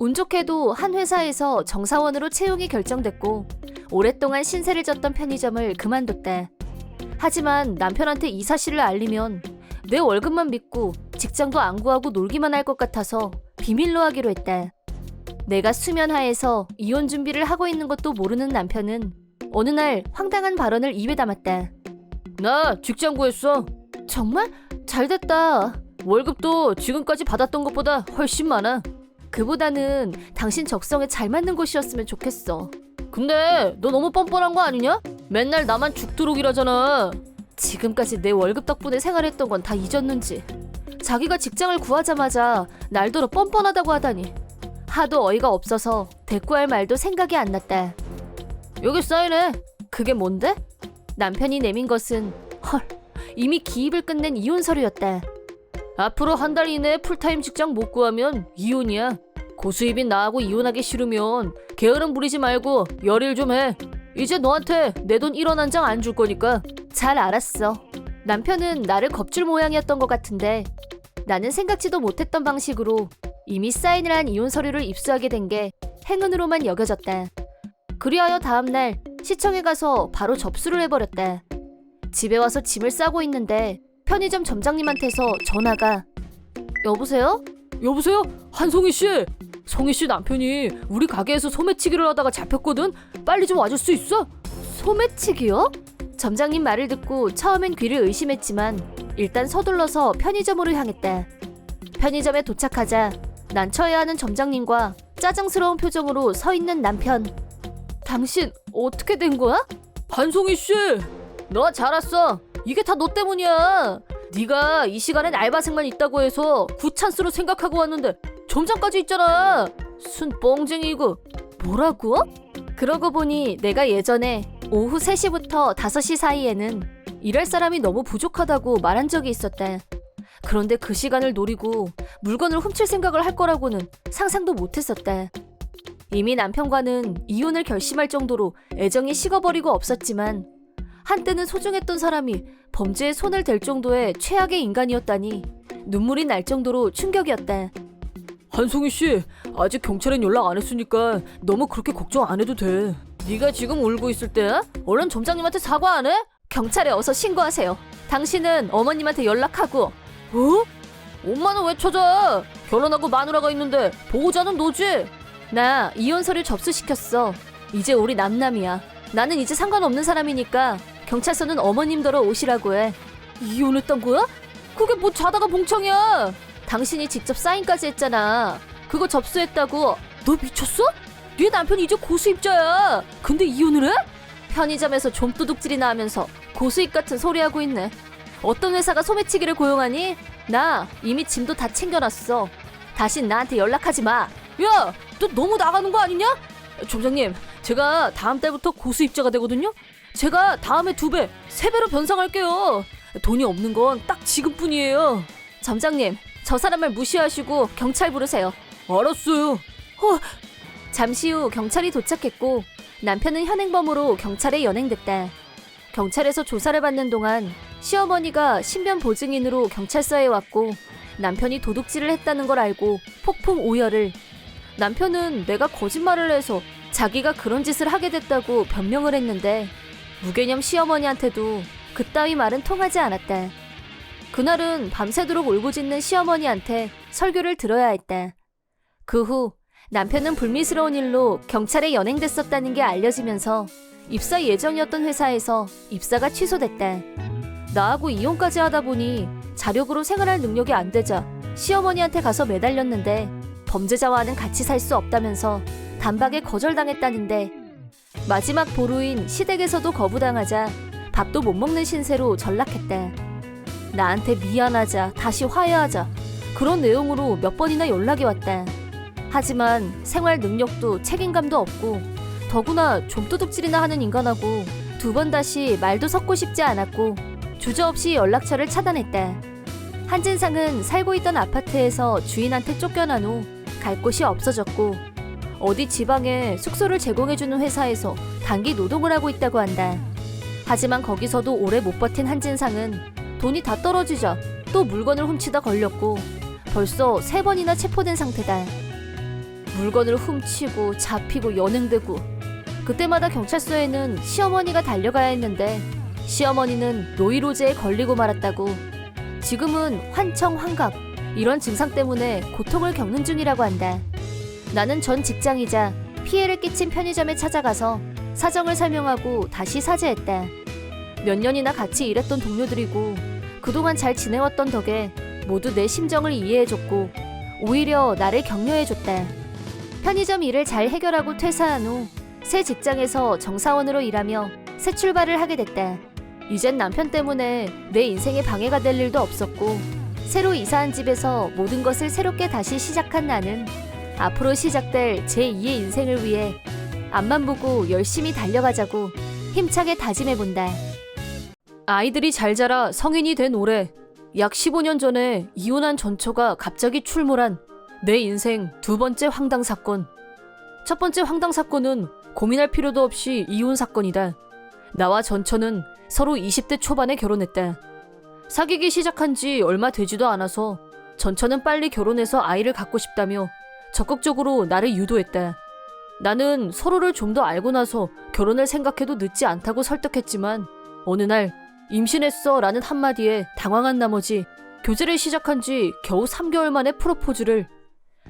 운 좋게도 한 회사에서 정사원으로 채용이 결정됐고 오랫동안 신세를 졌던 편의점을 그만뒀다. 하지만 남편한테 이 사실을 알리면 내 월급만 믿고 직장도 안 구하고 놀기만 할 것 같아서 비밀로 하기로 했다. 내가 수면 하에서 이혼 준비를 하고 있는 것도 모르는 남편은 어느 날 황당한 발언을 입에 담았다. 나 직장 구했어. 정말? 잘됐다. 월급도 지금까지 받았던 것보다 훨씬 많아. 그보다는 당신 적성에 잘 맞는 곳이었으면 좋겠어. 근데 너 너무 뻔뻔한 거 아니냐? 맨날 나만 죽도록 일하잖아. 지금까지 내 월급 덕분에 생활했던 건 다 잊었는지 자기가 직장을 구하자마자 날더러 뻔뻔하다고 하다니 하도 어이가 없어서 대꾸할 말도 생각이 안 났다. 여기 사인해. 그게 뭔데? 남편이 내민 것은 헐 이미 기입을 끝낸 이혼 서류였다. 앞으로 한 달 이내에 풀타임 직장 못 구하면 이혼이야. 고수입인 나하고 이혼하기 싫으면 게으름 부리지 말고 열일 좀 해. 이제 너한테 내 돈 1원 한 장 안 줄 거니까. 잘 알았어. 남편은 나를 겁줄 모양이었던 것 같은데 나는 생각지도 못했던 방식으로 이미 사인을 한 이혼 서류를 입수하게 된 게 행운으로만 여겨졌다. 그리하여 다음날 시청에 가서 바로 접수를 해버렸다. 집에 와서 짐을 싸고 있는데 편의점 점장님한테서 전화가. 여보세요? 여보세요? 한송이 씨. 송이 씨 남편이 우리 가게에서 소매치기를 하다가 잡혔거든. 빨리 좀 와줄 수 있어? 소매치기요? 점장님 말을 듣고 처음엔 귀를 의심했지만 일단 서둘러서 편의점으로 향했다. 편의점에 도착하자 난처해하는 점장님과 짜증스러운 표정으로 서 있는 남편. 당신 어떻게 된 거야? 한송이 씨, 너 잘 왔어. 이게 다 너 때문이야. 네가 이 시간엔 알바생만 있다고 해서 굿찬스로 생각하고 왔는데 점장까지 있잖아. 순 뻥쟁이고. 뭐라고? 그러고 보니 내가 예전에 오후 3시부터 5시 사이에는 일할 사람이 너무 부족하다고 말한 적이 있었다. 그런데 그 시간을 노리고 물건을 훔칠 생각을 할 거라고는 상상도 못했었다. 이미 남편과는 이혼을 결심할 정도로 애정이 식어버리고 없었지만 한때는 소중했던 사람이 범죄에 손을 댈 정도의 최악의 인간이었다니 눈물이 날 정도로 충격이었다. 한송이 씨, 아직 경찰엔 연락 안 했으니까 너무 그렇게 걱정 안 해도 돼. 네가 지금 울고 있을 때 얼른 점장님한테 사과 안 해? 경찰에 어서 신고하세요. 당신은 어머님한테 연락하고. 어? 엄마는 왜 찾아? 결혼하고 마누라가 있는데 보호자는 너지? 나 이혼 서류 접수시켰어. 이제 우리 남남이야. 나는 이제 상관없는 사람이니까 경찰서는 어머님더러 오시라고 해. 이혼했던 거야? 그게 뭐 자다가 봉창이야. 당신이 직접 사인까지 했잖아. 그거 접수했다고. 너 미쳤어? 네 남편이 이제 고수입자야. 근데 이혼을 해? 편의점에서 좀도둑질이나 하면서 고수입 같은 소리 하고 있네. 어떤 회사가 소매치기를 고용하니? 나 이미 짐도 다 챙겨놨어. 다신 나한테 연락하지 마. 야, 너 너무 나가는 거 아니냐? 점장님, 제가 다음 달부터 고수입자가 되거든요. 제가 다음에 2배, 3배로 변상할게요. 돈이 없는 건 딱 지금뿐이에요. 점장님, 저 사람 말 무시하시고 경찰 부르세요. 알았어요. 잠시 후 경찰이 도착했고 남편은 현행범으로 경찰에 연행됐다. 경찰에서 조사를 받는 동안 시어머니가 신변 보증인으로 경찰서에 왔고 남편이 도둑질을 했다는 걸 알고 폭풍 오열을. 남편은 내가 거짓말을 해서 자기가 그런 짓을 하게 됐다고 변명을 했는데 무개념 시어머니한테도 그따위 말은 통하지 않았다. 그날은 밤새도록 울고짖는 시어머니한테 설교를 들어야 했다. 그 후 남편은 불미스러운 일로 경찰에 연행됐었다는 게 알려지면서 입사 예정이었던 회사에서 입사가 취소됐다. 나하고 이혼까지 하다 보니 자력으로 생활할 능력이 안 되자 시어머니한테 가서 매달렸는데 범죄자와는 같이 살 수 없다면서 단박에 거절당했다는데 마지막 보루인 시댁에서도 거부당하자 밥도 못 먹는 신세로 전락했다. 나한테 미안하자, 다시 화해하자 그런 내용으로 몇 번이나 연락이 왔다. 하지만 생활 능력도 책임감도 없고 더구나 좀도둑질이나 하는 인간하고 2번 다시 말도 섞고 싶지 않았고 주저없이 연락처를 차단했다. 한진상은 살고 있던 아파트에서 주인한테 쫓겨난 후 갈 곳이 없어졌고 어디 지방에 숙소를 제공해주는 회사에서 단기 노동을 하고 있다고 한다. 하지만 거기서도 오래 못 버틴 한진상은 돈이 다 떨어지자 또 물건을 훔치다 걸렸고 벌써 3번이나 체포된 상태다. 물건을 훔치고 잡히고 연행되고 그때마다 경찰서에는 시어머니가 달려가야 했는데 시어머니는 노이로제에 걸리고 말았다고. 지금은 환청환각 이런 증상 때문에 고통을 겪는 중이라고 한다. 나는 전 직장이자 피해를 끼친 편의점에 찾아가서 사정을 설명하고 다시 사죄했다. 몇 년이나 같이 일했던 동료들이고 그동안 잘 지내왔던 덕에 모두 내 심정을 이해해줬고 오히려 나를 격려해줬다. 편의점 일을 잘 해결하고 퇴사한 후 새 직장에서 정사원으로 일하며 새 출발을 하게 됐다. 이젠 남편 때문에 내 인생에 방해가 될 일도 없었고 새로 이사한 집에서 모든 것을 새롭게 다시 시작한 나는 앞으로 시작될 제2의 인생을 위해 앞만 보고 열심히 달려가자고 힘차게 다짐해본다. 아이들이 잘 자라 성인이 된 올해, 약 15년 전에 이혼한 전처가 갑자기 출몰한 내 인생 두 번째 황당 사건. 첫 번째 황당 사건은 고민할 필요도 없이 이혼 사건이다. 나와 전처는 서로 20대 초반에 결혼했다. 사귀기 시작한 지 얼마 되지도 않아서 전처는 빨리 결혼해서 아이를 갖고 싶다며 적극적으로 나를 유도했다. 나는 서로를 좀 더 알고 나서 결혼을 생각해도 늦지 않다고 설득했지만 어느 날 임신했어 라는 한마디에 당황한 나머지 교제를 시작한 지 겨우 3개월 만에 프로포즈를.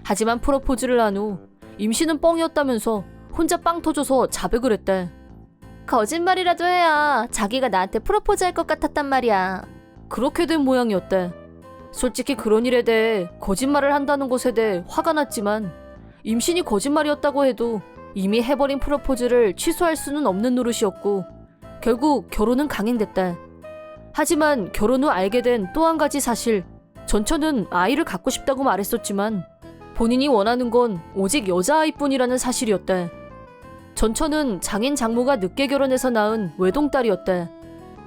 하지만 프로포즈를 한 후 임신은 뻥이었다면서 혼자 빵 터져서 자백을 했다. 거짓말이라도 해야 자기가 나한테 프로포즈할 것 같았단 말이야. 그렇게 된 모양이었다. 솔직히 그런 일에 대해 거짓말을 한다는 것에 대해 화가 났지만 임신이 거짓말이었다고 해도 이미 해버린 프로포즈를 취소할 수는 없는 노릇이었고 결국 결혼은 강행됐다. 하지만 결혼 후 알게 된 또 한 가지 사실, 전처는 아이를 갖고 싶다고 말했었지만 본인이 원하는 건 오직 여자아이뿐이라는 사실이었다. 전처는 장인 장모가 늦게 결혼해서 낳은 외동딸이었다.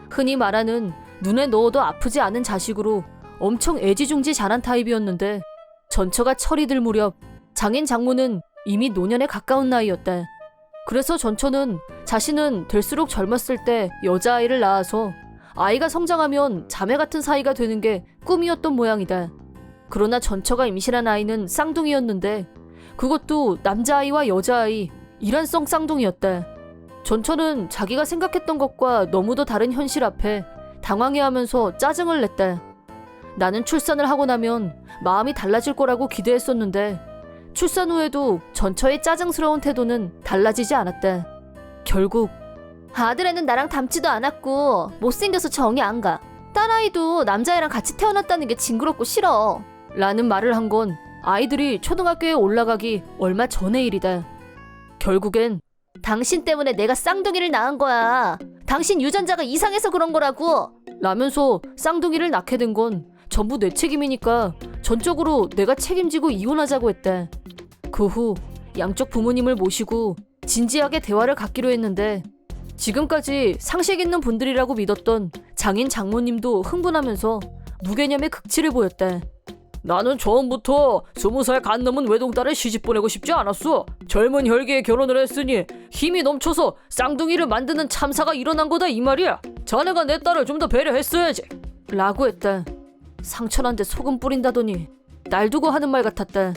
흔히 말하는 눈에 넣어도 아프지 않은 자식으로 엄청 애지중지 자란 타입이었는데 전처가 철이 들 무렵 장인 장모는 이미 노년에 가까운 나이였다. 그래서 전처는 자신은 될수록 젊었을 때 여자아이를 낳아서 아이가 성장하면 자매 같은 사이가 되는 게 꿈이었던 모양이다. 그러나 전처가 임신한 아이는 쌍둥이였는데 그것도 남자아이와 여자아이, 일란성 쌍둥이였다. 전처는 자기가 생각했던 것과 너무도 다른 현실 앞에 당황해하면서 짜증을 냈다. 나는 출산을 하고 나면 마음이 달라질 거라고 기대했었는데 출산 후에도 전처의 짜증스러운 태도는 달라지지 않았다. 결국 아들애는 나랑 닮지도 않았고 못생겨서 정이 안 가. 딸아이도 남자애랑 같이 태어났다는 게 징그럽고 싫어. 라는 말을 한 건 아이들이 초등학교에 올라가기 얼마 전의 일이다. 결국엔 당신 때문에 내가 쌍둥이를 낳은 거야. 당신 유전자가 이상해서 그런 거라고. 라면서 쌍둥이를 낳게 된 건 전부 내 책임이니까 전적으로 내가 책임지고 이혼하자고 했다. 그 후 양쪽 부모님을 모시고 진지하게 대화를 갖기로 했는데 지금까지 상식 있는 분들이라고 믿었던 장인 장모님도 흥분하면서 무개념의 극치를 보였다. 나는 처음부터 20살 간 넘은 외동딸을 시집 보내고 싶지 않았어. 젊은 혈기에 결혼을 했으니 힘이 넘쳐서 쌍둥이를 만드는 참사가 일어난 거다 이 말이야. 자네가 내 딸을 좀 더 배려했어야지. 라고 했다. 상처난데 소금 뿌린다더니 날 두고 하는 말 같았다.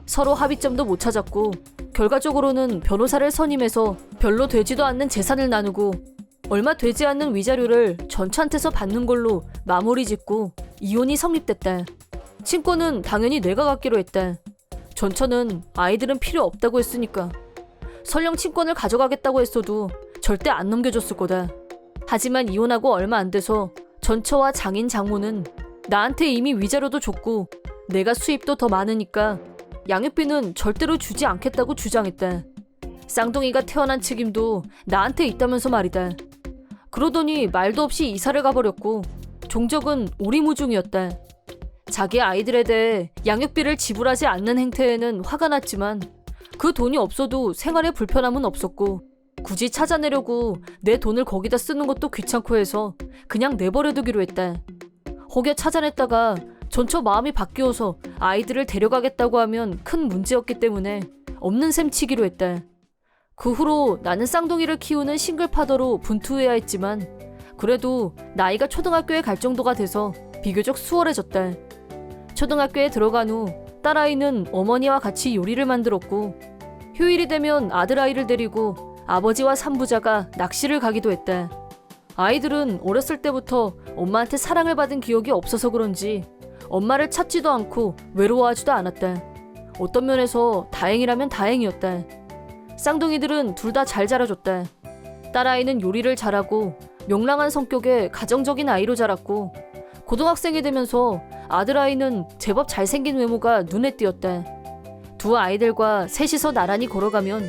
서로 합의점도 못 찾았고 결과적으로는 변호사를 선임해서 별로 되지도 않는 재산을 나누고 얼마 되지 않는 위자료를 전처한테서 받는 걸로 마무리 짓고 이혼이 성립됐다. 친권은 당연히 내가 갖기로 했다. 전처는 아이들은 필요 없다고 했으니까. 설령 친권을 가져가겠다고 했어도 절대 안 넘겨줬을 거다. 하지만 이혼하고 얼마 안 돼서 전처와 장인 장모는 나한테 이미 위자료도 줬고 내가 수입도 더 많으니까 양육비는 절대로 주지 않겠다고 주장했다. 쌍둥이가 태어난 책임도 나한테 있다면서 말이다. 그러더니 말도 없이 이사를 가버렸고 종적은 오리무중이었다. 자기 아이들에 대해 양육비를 지불하지 않는 행태에는 화가 났지만 그 돈이 없어도 생활에 불편함은 없었고 굳이 찾아내려고 내 돈을 거기다 쓰는 것도 귀찮고 해서 그냥 내버려두기로 했다. 혹여 찾아냈다가 전처 마음이 바뀌어서 아이들을 데려가겠다고 하면 큰 문제였기 때문에 없는 셈 치기로 했다. 그 후로 나는 쌍둥이를 키우는 싱글파더로 분투해야 했지만 그래도 나이가 초등학교에 갈 정도가 돼서 비교적 수월해졌다. 초등학교에 들어간 후 딸아이는 어머니와 같이 요리를 만들었고 휴일이 되면 아들아이를 데리고 아버지와 삼부자가 낚시를 가기도 했다. 아이들은 어렸을 때부터 엄마한테 사랑을 받은 기억이 없어서 그런지 엄마를 찾지도 않고 외로워하지도 않았다. 어떤 면에서 다행이라면 다행이었다. 쌍둥이들은 둘 다 잘 자라줬다. 딸아이는 요리를 잘하고 명랑한 성격의 가정적인 아이로 자랐고, 고등학생이 되면서 아들아이는 제법 잘생긴 외모가 눈에 띄었다. 두 아이들과 셋이서 나란히 걸어가면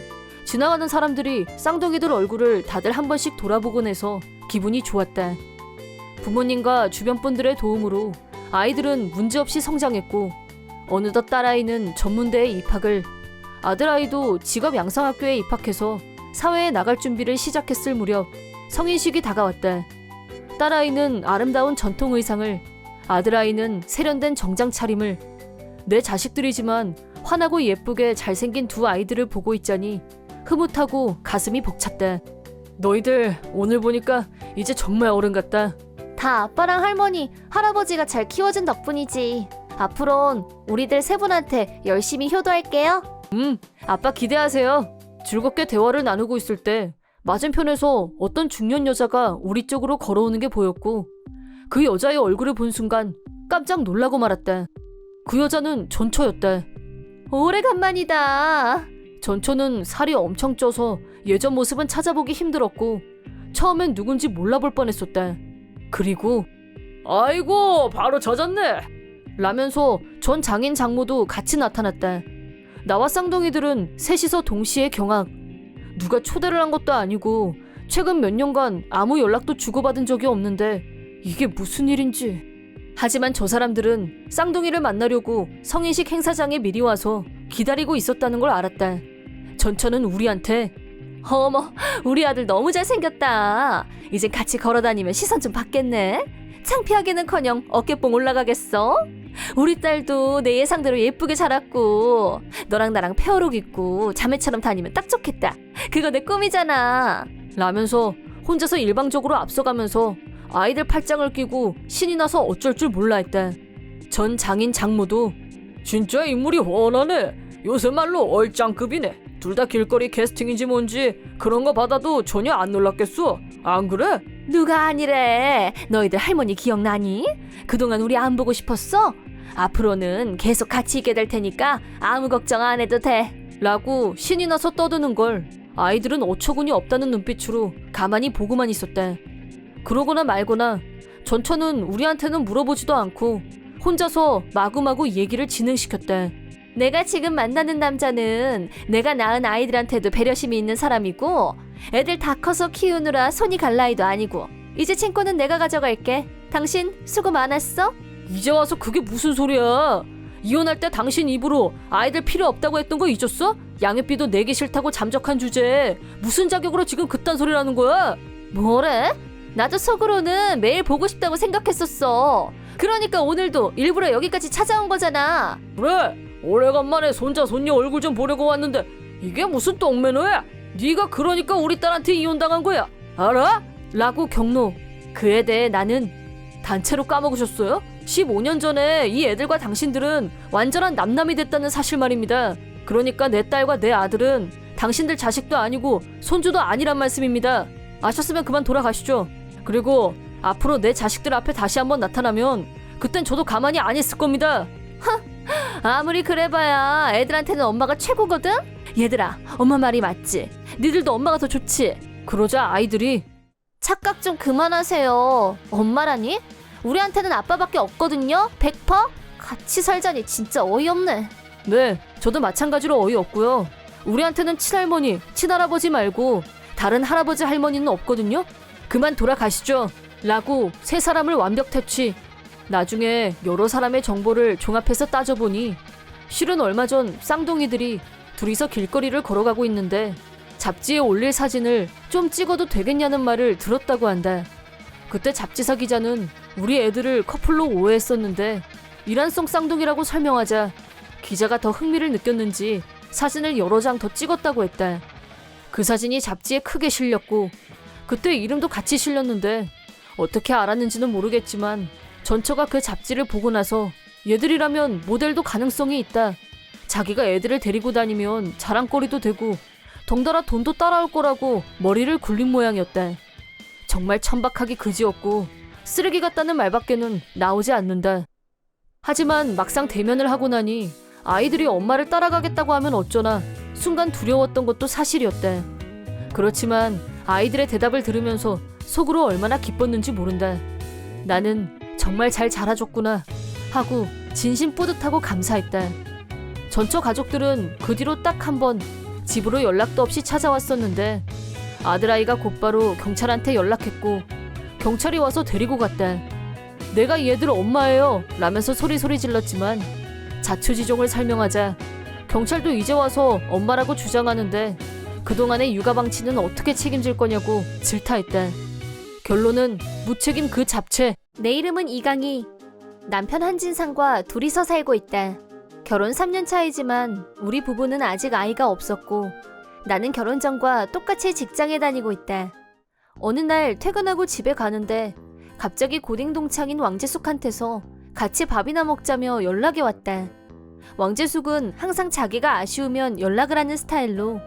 지나가는 사람들이 쌍둥이들 얼굴을 다들 한 번씩 돌아보곤 해서 기분이 좋았다. 부모님과 주변 분들의 도움으로 아이들은 문제없이 성장했고, 어느덧 딸아이는 전문대에 입학을, 아들아이도 직업 양성학교에 입학해서 사회에 나갈 준비를 시작했을 무렵 성인식이 다가왔다. 딸아이는 아름다운 전통 의상을, 아들아이는 세련된 정장 차림을. 내 자식들이지만 환하고 예쁘게 잘생긴 두 아이들을 보고 있자니 흐뭇하고 가슴이 벅찼다. 너희들 오늘 보니까 이제 정말 어른 같다. 다 아빠랑 할머니, 할아버지가 잘 키워준 덕분이지. 앞으론 우리들 세 분한테 열심히 효도할게요. 아빠 기대하세요. 즐겁게 대화를 나누고 있을 때 맞은편에서 어떤 중년 여자가 우리 쪽으로 걸어오는 게 보였고, 그 여자의 얼굴을 본 순간 깜짝 놀라고 말았다. 그 여자는 전초였다. 오래간만이다. 전초는 살이 엄청 쪄서 예전 모습은 찾아보기 힘들었고 처음엔 누군지 몰라볼 뻔했었다. 그리고 아이고 바로 젖었네 라면서 전 장인 장모도 같이 나타났다. 나와 쌍둥이들은 셋이서 동시에 경악. 누가 초대를 한 것도 아니고 최근 몇 년간 아무 연락도 주고받은 적이 없는데 이게 무슨 일인지. 하지만 저 사람들은 쌍둥이를 만나려고 성인식 행사장에 미리 와서 기다리고 있었다는 걸 알았다. 전처는 우리한테 어머, 우리 아들 너무 잘생겼다. 이제 같이 걸어다니면 시선 좀 받겠네. 창피하기는커녕 어깨뽕 올라가겠어. 우리 딸도 내 예상대로 예쁘게 자랐고 너랑 나랑 페어룩 입고 자매처럼 다니면 딱 좋겠다. 그거 내 꿈이잖아. 라면서 혼자서 일방적으로 앞서가면서 아이들 팔짱을 끼고 신이 나서 어쩔 줄 몰라 했다. 전 장인 장모도 진짜 인물이 훤하네. 요새 말로 얼짱급이네. 둘 다 길거리 캐스팅인지 뭔지 그런 거 받아도 전혀 안 놀랐겠어. 안 그래? 누가 아니래. 너희들 할머니 기억나니? 그동안 우리 안 보고 싶었어? 앞으로는 계속 같이 있게 될 테니까 아무 걱정 안 해도 돼. 라고 신이 나서 떠드는 걸 아이들은 어처구니 없다는 눈빛으로 가만히 보고만 있었다. 그러거나 말거나 전처는 우리한테는 물어보지도 않고 혼자서 마구마구 얘기를 진행시켰다. 내가 지금 만나는 남자는 내가 낳은 아이들한테도 배려심이 있는 사람이고 애들 다 커서 키우느라 손이 갈 나이도 아니고 이제 친권은 내가 가져갈게. 당신 수고 많았어? 이제 와서 그게 무슨 소리야. 이혼할 때 당신 입으로 아이들 필요 없다고 했던 거 잊었어? 양육비도 내기 싫다고 잠적한 주제에 무슨 자격으로 지금 그딴 소리라는 거야? 뭐래? 나도 속으로는 매일 보고 싶다고 생각했었어. 그러니까 오늘도 일부러 여기까지 찾아온 거잖아. 그래, 오래간만에 손자 손녀 얼굴 좀 보려고 왔는데 이게 무슨 똥매너야? 네가 그러니까 우리 딸한테 이혼당한 거야, 알아? 라고 경로. 그에 대해 나는 단체로 까먹으셨어요? 15년 전에 이 애들과 당신들은 완전한 남남이 됐다는 사실 말입니다. 그러니까 내 딸과 내 아들은 당신들 자식도 아니고 손주도 아니란 말씀입니다. 아셨으면 그만 돌아가시죠. 그리고 앞으로 내 자식들 앞에 다시 한번 나타나면 그땐 저도 가만히 안 있을 겁니다. 아무리 그래봐야 애들한테는 엄마가 최고거든? 얘들아, 엄마 말이 맞지? 니들도 엄마가 더 좋지? 그러자 아이들이 착각 좀 그만하세요. 엄마라니? 우리한테는 아빠밖에 없거든요? 100%? 같이 살자니 진짜 어이없네. 네, 저도 마찬가지로 어이없고요. 우리한테는 친할머니, 친할아버지 말고 다른 할아버지 할머니는 없거든요. 그만 돌아가시죠. 라고 세 사람을 완벽 퇴치. 나중에 여러 사람의 정보를 종합해서 따져보니 실은 얼마 전 쌍둥이들이 둘이서 길거리를 걸어가고 있는데 잡지에 올릴 사진을 좀 찍어도 되겠냐는 말을 들었다고 한다. 그때 잡지사 기자는 우리 애들을 커플로 오해했었는데 이란성 쌍둥이라고 설명하자 기자가 더 흥미를 느꼈는지 사진을 여러 장 더 찍었다고 했다. 그 사진이 잡지에 크게 실렸고 그때 이름도 같이 실렸는데 어떻게 알았는지는 모르겠지만 전처가 그 잡지를 보고 나서 얘들이라면 모델도 가능성이 있다. 자기가 애들을 데리고 다니면 자랑거리도 되고 덩달아 돈도 따라올 거라고 머리를 굴린 모양이었다. 정말 천박하기 그지없고 쓰레기 같다는 말밖에는 나오지 않는다. 하지만 막상 대면을 하고 나니 아이들이 엄마를 따라가겠다고 하면 어쩌나 순간 두려웠던 것도 사실이었다. 그렇지만 아이들의 대답을 들으면서 속으로 얼마나 기뻤는지 모른다. 나는 정말 잘 자라줬구나 하고 진심 뿌듯하고 감사했다. 전처 가족들은 그 뒤로 딱 한 번 집으로 연락도 없이 찾아왔었는데 아들아이가 곧바로 경찰한테 연락했고 경찰이 와서 데리고 갔다. 내가 얘들 엄마예요 라면서 소리 질렀지만 자초지종을 설명하자 경찰도 이제 와서 엄마라고 주장하는데 그동안의 육아 방치는 어떻게 책임질 거냐고 질타했다. 결론은 무책임 그 잡채. 내 이름은 이강희. 남편 한진상과 둘이서 살고 있다. 결혼 3년 차이지만 우리 부부는 아직 아이가 없었고 나는 결혼 전과 똑같이 직장에 다니고 있다. 어느 날 퇴근하고 집에 가는데 갑자기 고딩 동창인 왕재숙한테서 같이 밥이나 먹자며 연락이 왔다. 왕재숙은 항상 자기가 아쉬우면 연락을 하는 스타일로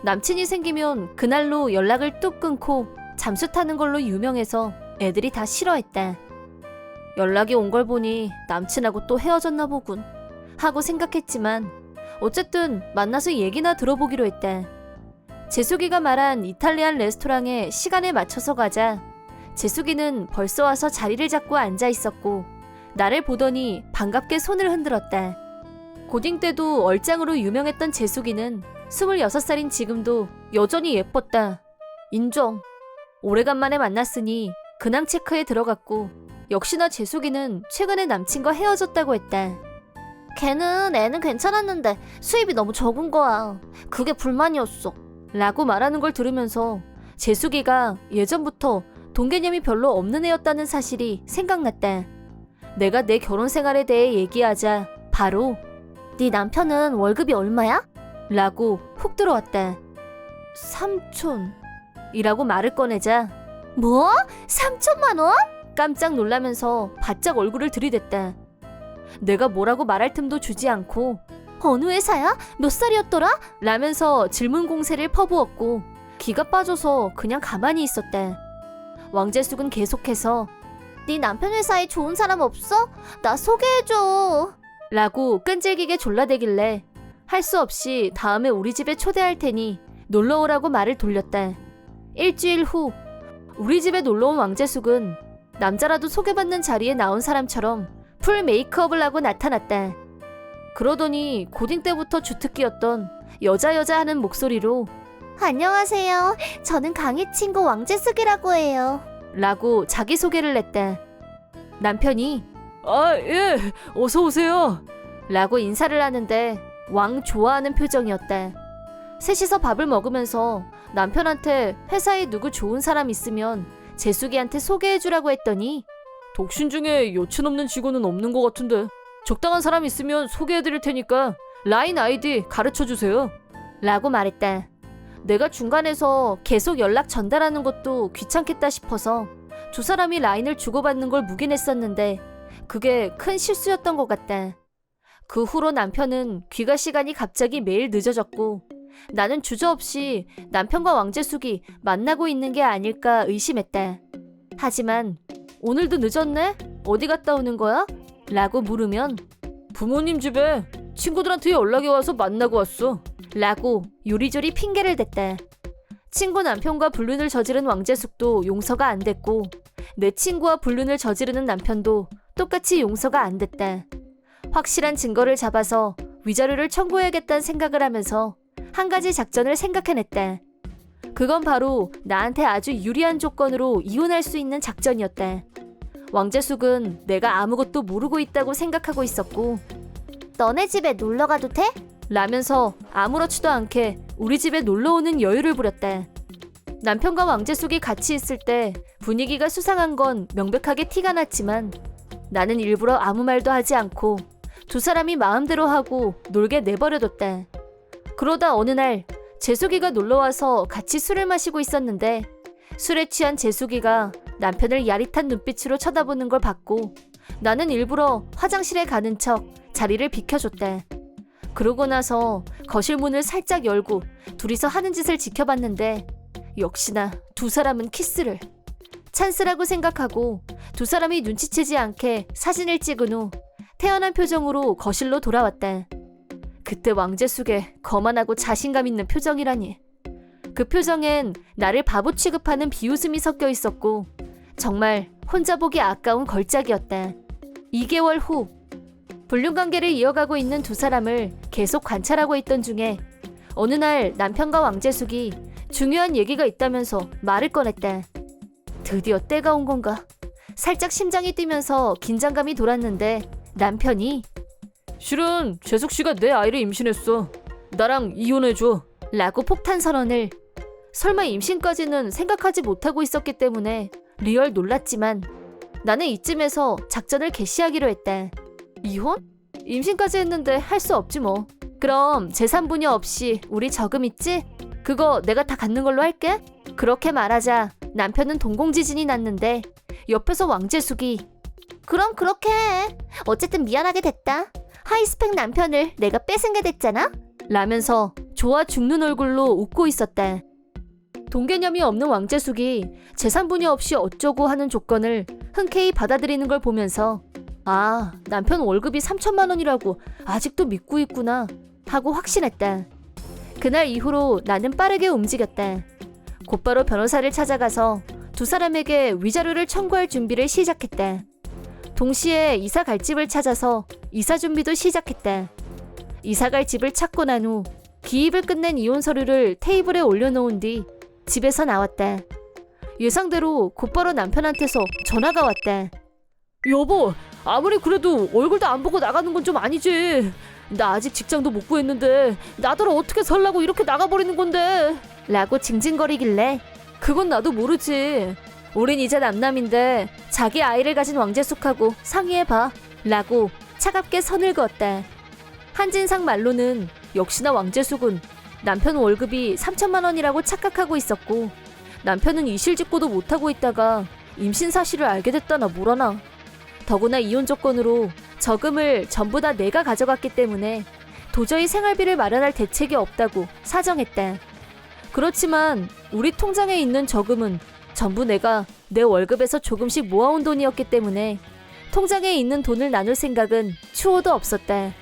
남친이 생기면 그날로 연락을 뚝 끊고 잠수 타는 걸로 유명해서 애들이 다 싫어했다. 연락이 온 걸 보니 남친하고 또 헤어졌나 보군 하고 생각했지만 어쨌든 만나서 얘기나 들어보기로 했다. 재숙이가 말한 이탈리안 레스토랑에 시간에 맞춰서 가자 재숙이는 벌써 와서 자리를 잡고 앉아 있었고 나를 보더니 반갑게 손을 흔들었다. 고딩 때도 얼짱으로 유명했던 재숙이는 26살인 지금도 여전히 예뻤다. 인정. 오래간만에 만났으니 근황 체크에 들어갔고 역시나 재숙이는 최근에 남친과 헤어졌다고 했다. 걔는 애는 괜찮았는데 수입이 너무 적은 거야. 그게 불만이었어. 라고 말하는 걸 들으면서 재숙이가 예전부터 돈 개념이 별로 없는 애였다는 사실이 생각났다. 내가 내 결혼 생활에 대해 얘기하자 바로 네 남편은 월급이 얼마야? 라고 훅 들어왔다. 3촌 이라고 말을 꺼내자 뭐? 3천만 원? 깜짝 놀라면서 바짝 얼굴을 들이댔다. 내가 뭐라고 말할 틈도 주지 않고 어느 회사야? 몇 살이었더라? 라면서 질문 공세를 퍼부었고 기가 빠져서 그냥 가만히 있었다. 왕재숙은 계속해서 네 남편 회사에 좋은 사람 없어? 나 소개해줘 라고 끈질기게 졸라대길래 할 수 없이 다음에 우리 집에 초대할 테니 놀러오라고 말을 돌렸다. 일주일 후 우리 집에 놀러온 왕재숙은 남자라도 소개받는 자리에 나온 사람처럼 풀 메이크업을 하고 나타났다. 그러더니 고딩 때부터 주특기였던 여자 하는 목소리로 안녕하세요. 저는 강희 친구 왕재숙이라고 해요. 라고 자기소개를 냈다. 남편이 아, 예, 어서 오세요. 라고 인사를 하는데 왕 좋아하는 표정이었다. 셋이서 밥을 먹으면서 남편한테 회사에 누구 좋은 사람 있으면 재숙이한테 소개해주라고 했더니 독신 중에 여친 없는 직원은 없는 것 같은데 적당한 사람 있으면 소개해드릴 테니까 라인 아이디 가르쳐주세요. 라고 말했다. 내가 중간에서 계속 연락 전달하는 것도 귀찮겠다 싶어서 두 사람이 라인을 주고받는 걸 묵인했었는데 그게 큰 실수였던 것 같다. 그 후로 남편은 귀가 시간이 갑자기 매일 늦어졌고 나는 주저없이 남편과 왕재숙이 만나고 있는 게 아닐까 의심했다. 하지만 오늘도 늦었네? 어디 갔다 오는 거야? 라고 물으면 부모님 집에 친구들한테 연락이 와서 만나고 왔어. 라고 요리조리 핑계를 댔다. 친구 남편과 불륜을 저지른 왕재숙도 용서가 안 됐고 내 친구와 불륜을 저지르는 남편도 똑같이 용서가 안 됐다. 확실한 증거를 잡아서 위자료를 청구해야겠다는 생각을 하면서 한 가지 작전을 생각해냈다. 그건 바로 나한테 아주 유리한 조건으로 이혼할 수 있는 작전이었다. 왕재숙은 내가 아무것도 모르고 있다고 생각하고 있었고 너네 집에 놀러 가도 돼? 라면서 아무렇지도 않게 우리 집에 놀러오는 여유를 부렸다. 남편과 왕재숙이 같이 있을 때 분위기가 수상한 건 명백하게 티가 났지만 나는 일부러 아무 말도 하지 않고 두 사람이 마음대로 하고 놀게 내버려뒀다. 그러다 어느 날 재숙이가 놀러와서 같이 술을 마시고 있었는데 술에 취한 재숙이가 남편을 야릿한 눈빛으로 쳐다보는 걸 봤고 나는 일부러 화장실에 가는 척 자리를 비켜줬다. 그러고 나서 거실 문을 살짝 열고 둘이서 하는 짓을 지켜봤는데 역시나 두 사람은 키스를. 찬스라고 생각하고 두 사람이 눈치채지 않게 사진을 찍은 후 태연한 표정으로 거실로 돌아왔다. 그때 왕재숙의 거만하고 자신감 있는 표정이라니. 그 표정엔 나를 바보 취급하는 비웃음이 섞여 있었고 정말 혼자 보기 아까운 걸작이었다. 2개월 후 불륜관계를 이어가고 있는 두 사람을 계속 관찰하고 있던 중에 어느 날 남편과 왕재숙이 중요한 얘기가 있다면서 말을 꺼냈다. 드디어 때가 온 건가? 살짝 심장이 뛰면서 긴장감이 돌았는데 남편이 실은 재숙 씨가 내 아이를 임신했어. 나랑 이혼해줘. 라고 폭탄 선언을. 설마 임신까지는 생각하지 못하고 있었기 때문에 리얼 놀랐지만 나는 이쯤에서 작전을 개시하기로 했다. 이혼? 임신까지 했는데 할 수 없지 뭐. 그럼 재산 분여 없이 우리 저금 있지? 그거 내가 다 갖는 걸로 할게. 그렇게 말하자 남편은 동공지진이 났는데 옆에서 왕재숙이 그럼 그렇게 해. 어쨌든 미안하게 됐다. 하이스펙 남편을 내가 뺏은 게 됐잖아? 라면서 좋아 죽는 얼굴로 웃고 있었다. 동개념이 없는 왕재숙이 재산 분여 없이 어쩌고 하는 조건을 흔쾌히 받아들이는 걸 보면서 아, 남편 월급이 3천만 원이라고 아직도 믿고 있구나 하고 확신했다. 그날 이후로 나는 빠르게 움직였다. 곧바로 변호사를 찾아가서 두 사람에게 위자료를 청구할 준비를 시작했다. 동시에 이사 갈 집을 찾아서 이사 준비도 시작했다. 이사 갈 집을 찾고 난 후 기입을 끝낸 이혼 서류를 테이블에 올려놓은 뒤 집에서 나왔다. 예상대로 곧바로 남편한테서 전화가 왔다. 여보, 아무리 그래도 얼굴도 안 보고 나가는 건 좀 아니지. 나 아직 직장도 못 구했는데 나더러 어떻게 살라고 이렇게 나가버리는 건데. 라고 징징거리길래 그건 나도 모르지. 우린 이제 남남인데 자기 아이를 가진 왕재숙하고 상의해봐 라고 차갑게 선을 그었다. 한진상 말로는 역시나 왕재숙은 남편 월급이 3천만 원이라고 착각하고 있었고 남편은 이실직고도 못하고 있다가 임신 사실을 알게 됐다나 뭐라나. 더구나 이혼 조건으로 저금을 전부 다 내가 가져갔기 때문에 도저히 생활비를 마련할 대책이 없다고 사정했다. 그렇지만 우리 통장에 있는 저금은 전부 내가 내 월급에서 조금씩 모아온 돈이었기 때문에 통장에 있는 돈을 나눌 생각은 추호도 없었다.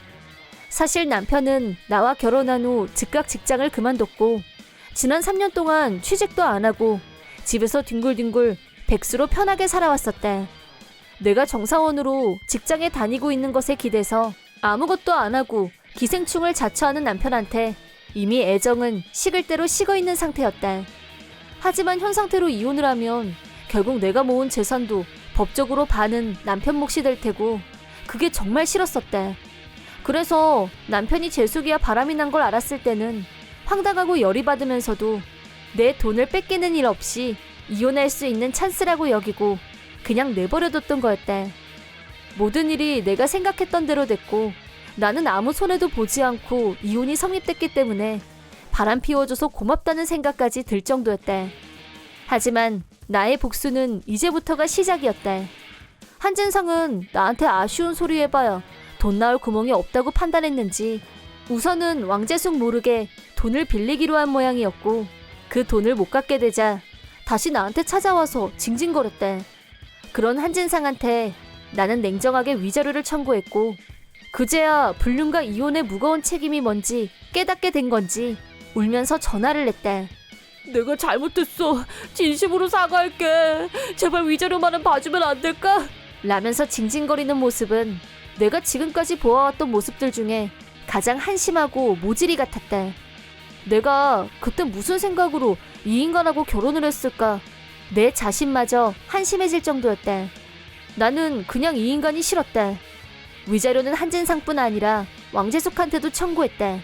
사실 남편은 나와 결혼한 후 즉각 직장을 그만뒀고 지난 3년 동안 취직도 안 하고 집에서 뒹굴뒹굴 백수로 편하게 살아왔었다. 내가 정사원으로 직장에 다니고 있는 것에 기대서 아무것도 안 하고 기생충을 자처하는 남편한테 이미 애정은 식을 대로 식어 있는 상태였다. 하지만 현 상태로 이혼을 하면 결국 내가 모은 재산도 법적으로 반은 남편 몫이 될 테고 그게 정말 싫었었다. 그래서 남편이 재숙이야 바람이 난 걸 알았을 때는 황당하고 열이 받으면서도 내 돈을 뺏기는 일 없이 이혼할 수 있는 찬스라고 여기고 그냥 내버려뒀던 거였다. 모든 일이 내가 생각했던 대로 됐고 나는 아무 손해도 보지 않고 이혼이 성립됐기 때문에 바람 피워줘서 고맙다는 생각까지 들 정도였다. 하지만 나의 복수는 이제부터가 시작이었다. 한진상은 나한테 아쉬운 소리 해봐야 돈 나올 구멍이 없다고 판단했는지 우선은 왕재숙 모르게 돈을 빌리기로 한 모양이었고 그 돈을 못 갚게 되자 다시 나한테 찾아와서 징징거렸다. 그런 한진상한테 나는 냉정하게 위자료를 청구했고 그제야 불륜과 이혼의 무거운 책임이 뭔지 깨닫게 된 건지 울면서 전화를 냈다. 내가 잘못했어. 진심으로 사과할게. 제발 위자료만은 봐주면 안 될까? 라면서 징징거리는 모습은 내가 지금까지 보아왔던 모습들 중에 가장 한심하고 모질이 같았다. 내가 그때 무슨 생각으로 이 인간하고 결혼을 했을까? 내 자신마저 한심해질 정도였다. 나는 그냥 이 인간이 싫었다. 위자료는 한진상뿐 아니라 왕재숙한테도 청구했다.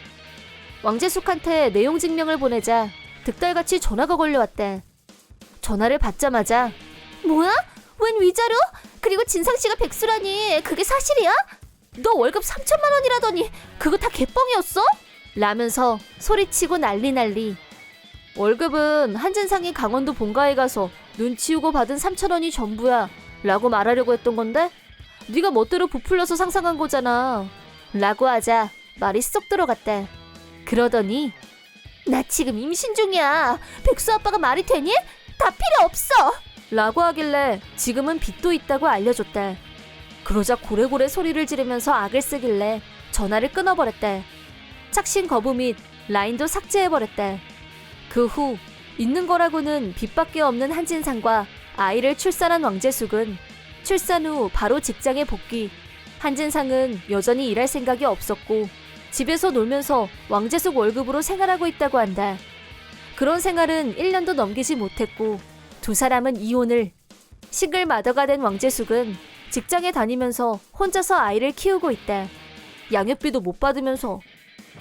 왕재숙한테 내용 증명을 보내자 득달같이 전화가 걸려왔다. 전화를 받자마자 뭐야? 웬 위자료? 그리고 진상씨가 백수라니 그게 사실이야? 너 월급 3천만 원이라더니 그거 다 개뻥이었어? 라면서 소리치고 난리. 월급은 한진상이 강원도 본가에 가서 눈 치우고 받은 3천 원이 전부야 라고 말하려고 했던 건데 네가 멋대로 부풀려서 상상한 거잖아 라고 하자 말이 쏙 들어갔다. 그러더니 나 지금 임신 중이야. 백수 아빠가 말이 되니? 다 필요 없어. 라고 하길래 지금은 빚도 있다고 알려줬대. 그러자 고래고래 소리를 지르면서 악을 쓰길래 전화를 끊어버렸대. 착신 거부 및 라인도 삭제해버렸대. 그 후 있는 거라고는 빚밖에 없는 한진상과 아이를 출산한 왕재숙은 출산 후 바로 직장에 복귀. 한진상은 여전히 일할 생각이 없었고 집에서 놀면서 왕재숙 월급으로 생활하고 있다고 한다. 그런 생활은 1년도 넘기지 못했고 두 사람은 이혼을. 싱글 마더가 된 왕재숙은 직장에 다니면서 혼자서 아이를 키우고 있다. 양육비도 못 받으면서.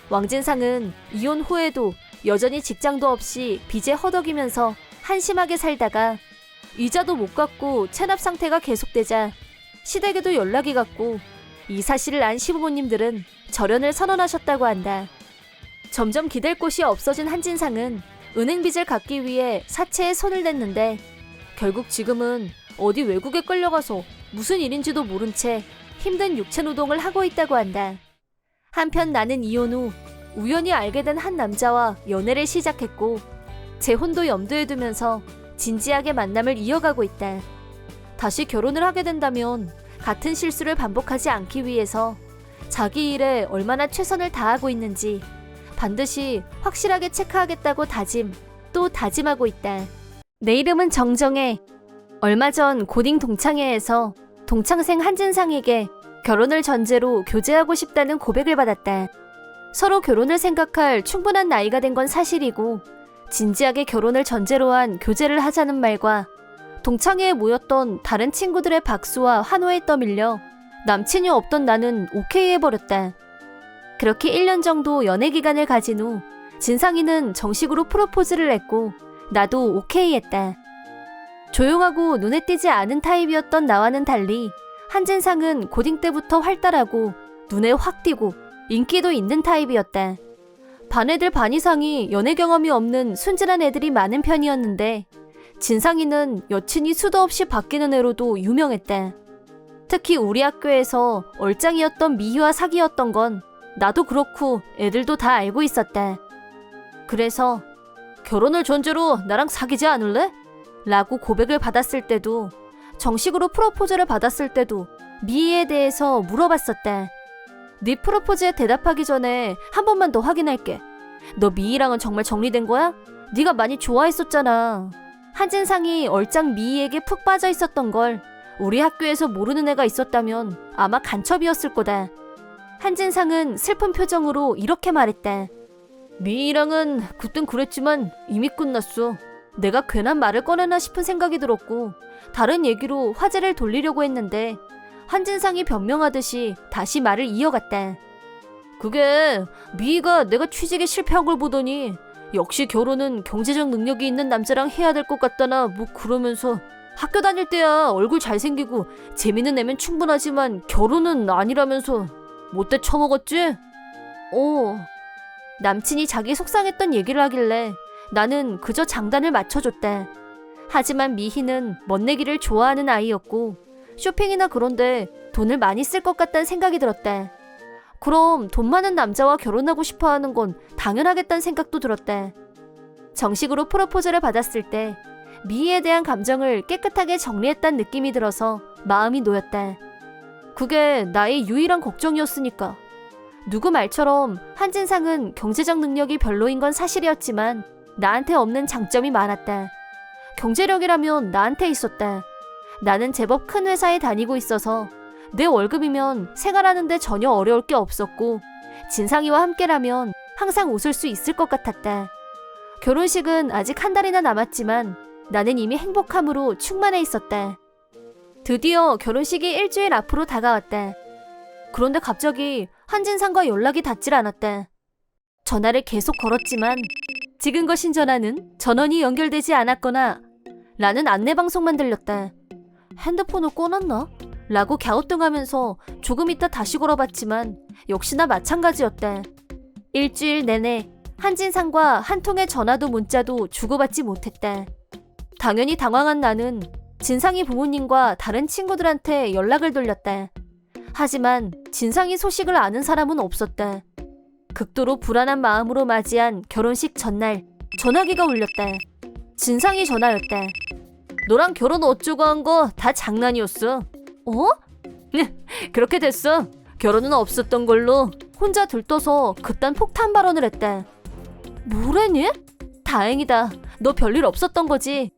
왕진상은 이혼 후에도 여전히 직장도 없이 빚에 허덕이면서 한심하게 살다가 이자도 못 갚고 체납 상태가 계속되자 시댁에도 연락이 갔고 이 사실을 안 시부모님들은 절연을 선언하셨다고 한다. 점점 기댈 곳이 없어진 한진상은 은행 빚을 갚기 위해 사채에 손을 댔는데 결국 지금은 어디 외국에 끌려가서 무슨 일인지도 모른 채 힘든 육체 노동을 하고 있다고 한다. 한편 나는 이혼 후 우연히 알게 된 한 남자와 연애를 시작했고 재혼도 염두에 두면서 진지하게 만남을 이어가고 있다. 다시 결혼을 하게 된다면 같은 실수를 반복하지 않기 위해서 자기 일에 얼마나 최선을 다하고 있는지 반드시 확실하게 체크하겠다고 또 다짐하고 있다. 내 이름은 정정혜. 얼마 전 고딩 동창회에서 동창생 한진상에게 결혼을 전제로 교제하고 싶다는 고백을 받았다. 서로 결혼을 생각할 충분한 나이가 된 건 사실이고 진지하게 결혼을 전제로 한 교제를 하자는 말과 동창회에 모였던 다른 친구들의 박수와 환호에 떠밀려 남친이 없던 나는 오케이 해버렸다. 그렇게 1년 정도 연애 기간을 가진 후 진상이는 정식으로 프로포즈를 했고 나도 오케이 했다. 조용하고 눈에 띄지 않은 타입이었던 나와는 달리 한진상은 고딩 때부터 활달하고 눈에 확 띄고 인기도 있는 타입이었다. 반 애들 반 이상이 연애 경험이 없는 순진한 애들이 많은 편이었는데 진상이는 여친이 수도 없이 바뀌는 애로도 유명했다. 특히 우리 학교에서 얼짱이었던 미희와 사귀었던 건 나도 그렇고 애들도 다 알고 있었다. 그래서 결혼을 전제로 나랑 사귀지 않을래? 라고 고백을 받았을 때도 정식으로 프로포즈를 받았을 때도 미희에 대해서 물어봤었다. 네 프로포즈에 대답하기 전에 한 번만 더 확인할게. 너 미희랑은 정말 정리된 거야? 네가 많이 좋아했었잖아. 한진상이 얼짱 미희에게 푹 빠져 있었던 걸 우리 학교에서 모르는 애가 있었다면 아마 간첩이었을 거다. 한진상은 슬픈 표정으로 이렇게 말했다. 미희랑은 그땐 그랬지만 이미 끝났어. 내가 괜한 말을 꺼내나 싶은 생각이 들었고 다른 얘기로 화제를 돌리려고 했는데 한진상이 변명하듯이 다시 말을 이어갔다. 그게 미희가 내가 취직에 실패한 걸 보더니 역시 결혼은 경제적 능력이 있는 남자랑 해야 될 것 같다나 뭐 그러면서 학교 다닐 때야 얼굴 잘생기고 재밌는 애면 충분하지만 결혼은 아니라면서 못돼 처먹었지? 남친이 자기 속상했던 얘기를 하길래 나는 그저 장단을 맞춰줬다. 하지만 미희는 멋내기를 좋아하는 아이였고 쇼핑이나 그런데 돈을 많이 쓸 것 같다는 생각이 들었다. 그럼 돈 많은 남자와 결혼하고 싶어하는 건 당연하겠다는 생각도 들었다. 정식으로 프로포즈를 받았을 때 미희에 대한 감정을 깨끗하게 정리했다는 느낌이 들어서 마음이 놓였다. 그게 나의 유일한 걱정이었으니까. 누구 말처럼 한진상은 경제적 능력이 별로인 건 사실이었지만 나한테 없는 장점이 많았다. 경제력이라면 나한테 있었다. 나는 제법 큰 회사에 다니고 있어서 내 월급이면 생활하는데 전혀 어려울 게 없었고 진상이와 함께라면 항상 웃을 수 있을 것 같았다. 결혼식은 아직 한 달이나 남았지만 나는 이미 행복함으로 충만해 있었다. 드디어 결혼식이 일주일 앞으로 다가왔다. 그런데 갑자기 한진상과 연락이 닿질 않았다. 전화를 계속 걸었지만 지금 거신 전화는 전원이 연결되지 않았거나 라는 안내방송만 들렸다. 핸드폰을 꺼놨나? 라고 갸우뚱하면서 조금 있다 다시 걸어봤지만 역시나 마찬가지였다. 일주일 내내 한진상과 한 통의 전화도 문자도 주고받지 못했다. 당연히 당황한 나는 진상이 부모님과 다른 친구들한테 연락을 돌렸다. 하지만 진상이 소식을 아는 사람은 없었다. 극도로 불안한 마음으로 맞이한 결혼식 전날 전화기가 울렸다. 진상이 전화였다. 너랑 결혼 어쩌고 한 거 다 장난이었어. 어? 그렇게 됐어. 결혼은 없었던 걸로 혼자 들떠서 그딴 폭탄 발언을 했대. 뭐래니? 다행이다. 너 별일 없었던 거지.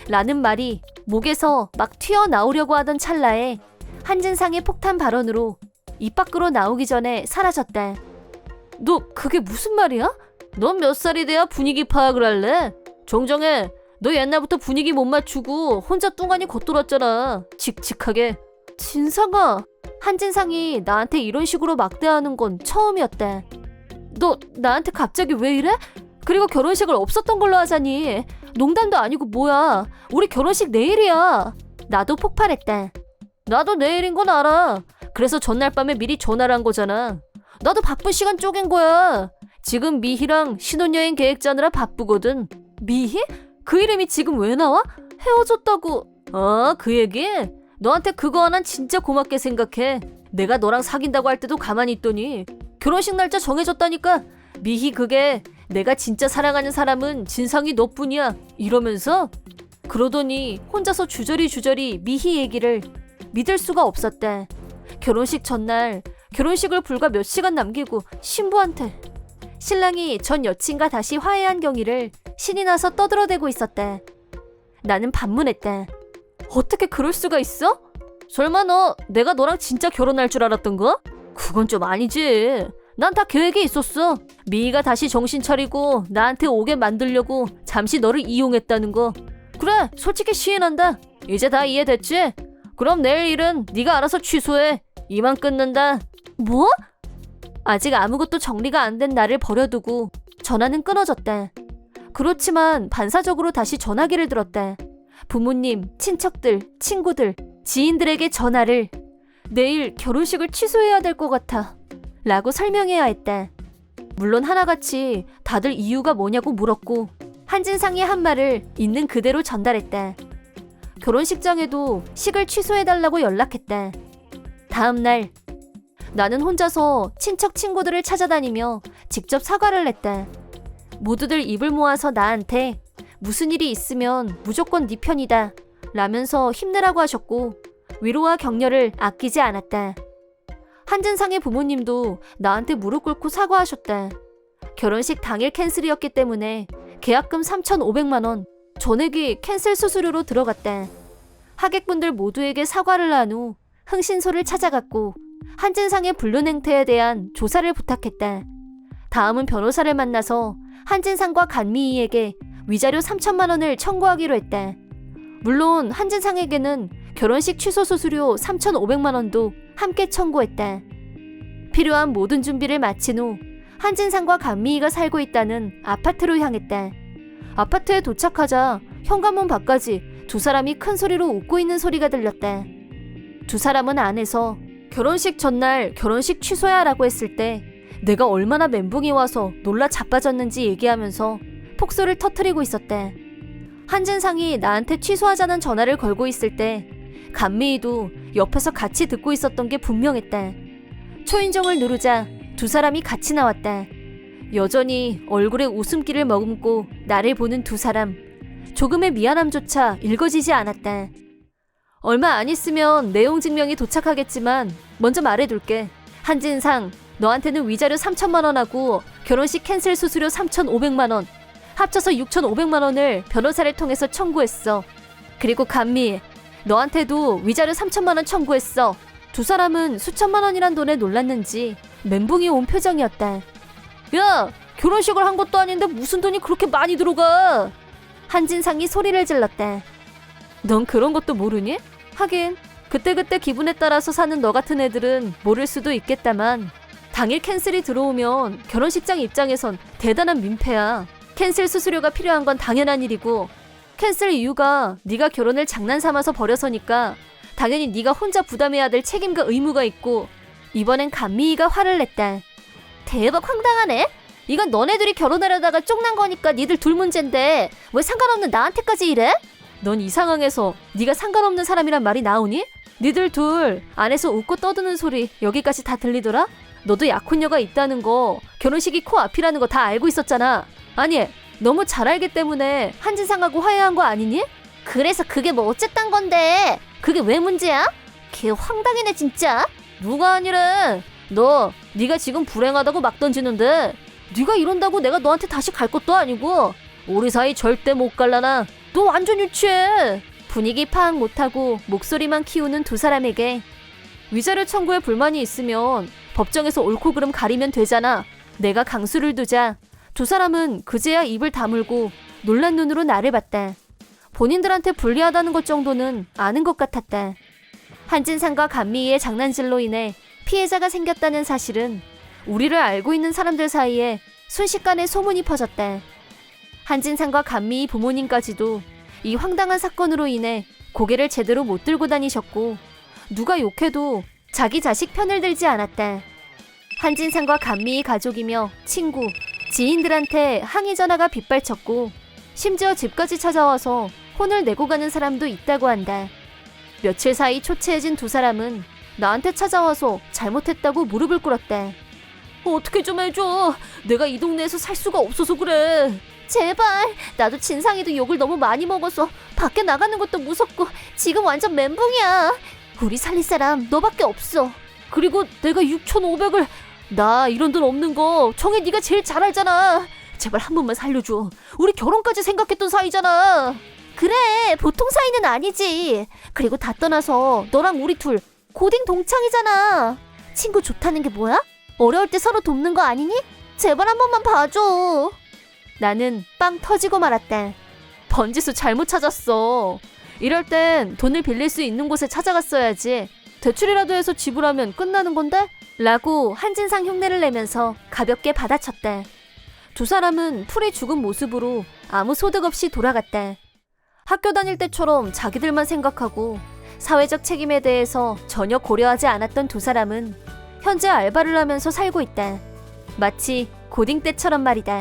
라는 말이 목에서 막 튀어나오려고 하던 찰나에 한진상의 폭탄 발언으로 입 밖으로 나오기 전에 사라졌대. 너 그게 무슨 말이야? 넌 몇 살이 돼야 분위기 파악을 할래? 정정해. 너 옛날부터 분위기 못 맞추고 혼자 뚱하니 겉돌았잖아. 칙칙하게. 진상아. 한진상이 나한테 이런 식으로 막대하는 건 처음이었대. 너 나한테 갑자기 왜 이래? 그리고 결혼식을 없었던 걸로 하자니. 농담도 아니고 뭐야. 우리 결혼식 내일이야. 나도 폭발했대. 나도 내일인 건 알아. 그래서 전날 밤에 미리 전화를 한 거잖아. 나도 바쁜 시간 쪼갠 거야. 지금 미희랑 신혼여행 계획 짜느라 바쁘거든. 미희? 그 이름이 지금 왜 나와? 헤어졌다고. 그 얘기? 너한테 그거 하나는 진짜 고맙게 생각해. 내가 너랑 사귄다고 할 때도 가만히 있더니 결혼식 날짜 정해졌다니까. 미희 그게 내가 진짜 사랑하는 사람은 진상이 너뿐이야 이러면서 그러더니 혼자서 주저리 미희 얘기를 믿을 수가 없었대. 결혼식 전날 결혼식을 불과 몇 시간 남기고 신부한테 신랑이 전 여친과 다시 화해한 경위를 신이 나서 떠들어대고 있었대. 나는 반문했대. 어떻게 그럴 수가 있어? 설마 너 내가 너랑 진짜 결혼할 줄 알았던 거? 그건 좀 아니지. 난 다 계획이 있었어. 미희가 다시 정신 차리고 나한테 오게 만들려고 잠시 너를 이용했다는 거. 그래, 솔직히 시인한다. 이제 다 이해됐지? 그럼 내일 일은 네가 알아서 취소해. 이만 끊는다. 뭐? 아직 아무것도 정리가 안 된 나를 버려두고 전화는 끊어졌대. 그렇지만 반사적으로 다시 전화기를 들었대. 부모님, 친척들, 친구들, 지인들에게 전화를 내일 결혼식을 취소해야 될 것 같아 라고 설명해야 했대. 물론 하나같이 다들 이유가 뭐냐고 물었고 한진상이 한 말을 있는 그대로 전달했대. 결혼식장에도 식을 취소해달라고 연락했대. 다음 날 나는 혼자서 친척 친구들을 찾아다니며 직접 사과를 했대. 모두들 입을 모아서 나한테 무슨 일이 있으면 무조건 네 편이다 라면서 힘내라고 하셨고 위로와 격려를 아끼지 않았다. 한진상의 부모님도 나한테 무릎 꿇고 사과하셨대. 결혼식 당일 캔슬이었기 때문에 계약금 3,500만 원 전액이 캔슬 수수료로 들어갔대. 하객분들 모두에게 사과를 한 후 흥신소를 찾아갔고 한진상의 불륜 행태에 대한 조사를 부탁했대. 다음은 변호사를 만나서 한진상과 간미희에게 위자료 3천만 원을 청구하기로 했대. 물론 한진상에게는 결혼식 취소 수수료 3,500만 원도 함께 청구했대. 필요한 모든 준비를 마친 후 한진상과 간미희가 살고 있다는 아파트로 향했대. 아파트에 도착하자 현관문 밖까지 두 사람이 큰 소리로 웃고 있는 소리가 들렸대. 두 사람은 안에서 결혼식 전날 결혼식 취소해야 라고 했을 때 내가 얼마나 멘붕이 와서 놀라 자빠졌는지 얘기하면서 폭소를 터뜨리고 있었대. 한진상이 나한테 취소하자는 전화를 걸고 있을 때 간미희도 옆에서 같이 듣고 있었던 게 분명했대. 초인종을 누르자 두 사람이 같이 나왔대. 여전히 얼굴에 웃음기를 머금고 나를 보는 두 사람. 조금의 미안함조차 읽어지지 않았대. 얼마 안 있으면 내용 증명이 도착하겠지만 먼저 말해둘게. 한진상, 너한테는 위자료 3천만 원하고 결혼식 캔슬 수수료 3,500만 원 합쳐서 6,500만 원을 변호사를 통해서 청구했어. 그리고 간미, 너한테도 위자료 3천만 원 청구했어. 두 사람은 수천만 원이란 돈에 놀랐는지 멘붕이 온 표정이었다. 야, 결혼식을 한 것도 아닌데 무슨 돈이 그렇게 많이 들어가? 한진상이 소리를 질렀다. 넌 그런 것도 모르니? 하긴 그때그때 기분에 따라서 사는 너 같은 애들은 모를 수도 있겠다만 당일 캔슬이 들어오면 결혼식장 입장에선 대단한 민폐야. 캔슬 수수료가 필요한 건 당연한 일이고 캔슬 이유가 네가 결혼을 장난삼아서 벌여서니까 당연히 네가 혼자 부담해야 될 책임과 의무가 있고 이번엔 간미희가 화를 냈다. 대박 황당하네? 이건 너네들이 결혼하려다가 쪽난 거니까 니들 둘 문제인데 왜 상관없는 나한테까지 이래? 넌 이 상황에서 네가 상관없는 사람이란 말이 나오니? 니들 둘 안에서 웃고 떠드는 소리 여기까지 다 들리더라? 너도 약혼녀가 있다는 거 결혼식이 코앞이라는 거 다 알고 있었잖아. 아니 너무 잘 알기 때문에 한진상하고 화해한 거 아니니? 그래서 그게 뭐 어쨌단 건데? 그게 왜 문제야? 걔 황당이네 진짜. 누가 아니래. 네가 지금 불행하다고 막 던지는데 네가 이런다고 내가 너한테 다시 갈 것도 아니고 우리 사이 절대 못 갈라나. 너 완전 유치해. 분위기 파악 못하고 목소리만 키우는 두 사람에게 위자료 청구에 불만이 있으면 법정에서 옳고 그름 가리면 되잖아. 내가 강수를 두자 두 사람은 그제야 입을 다물고 놀란 눈으로 나를 봤다. 본인들한테 불리하다는 것 정도는 아는 것 같았다. 한진상과 감미희의 장난질로 인해 피해자가 생겼다는 사실은 우리를 알고 있는 사람들 사이에 순식간에 소문이 퍼졌다. 한진상과 감미희 부모님까지도 이 황당한 사건으로 인해 고개를 제대로 못 들고 다니셨고 누가 욕해도 자기 자식 편을 들지 않았다. 한진상과 감미희 가족이며 친구, 지인들한테 항의 전화가 빗발쳤고 심지어 집까지 찾아와서 혼을 내고 가는 사람도 있다고 한다. 며칠 사이 초췌해진 두 사람은 나한테 찾아와서 잘못했다고 무릎을 꿇었다. 어떻게 좀 해줘. 내가 이 동네에서 살 수가 없어서 그래. 제발, 나도 진상이도 욕을 너무 많이 먹어서 밖에 나가는 것도 무섭고 지금 완전 멘붕이야. 우리 살릴 사람 너밖에 없어. 그리고 내가 6,500을 나 이런 돈 없는 거 정혜 네가 제일 잘 알잖아. 제발 한 번만 살려줘. 우리 결혼까지 생각했던 사이잖아. 그래, 보통 사이는 아니지. 그리고 다 떠나서 너랑 우리 둘 고딩 동창이잖아. 친구 좋다는 게 뭐야? 어려울 때 서로 돕는 거 아니니? 제발 한 번만 봐줘. 나는 빵 터지고 말았다. 번지수 잘못 찾았어. 이럴 땐 돈을 빌릴 수 있는 곳에 찾아갔어야지. 대출이라도 해서 지불하면 끝나는 건데? 라고 한진상 흉내를 내면서 가볍게 받아쳤다. 두 사람은 풀이 죽은 모습으로 아무 소득 없이 돌아갔다. 학교 다닐 때처럼 자기들만 생각하고 사회적 책임에 대해서 전혀 고려하지 않았던 두 사람은 현재 알바를 하면서 살고 있다. 마치 고딩 때처럼 말이다.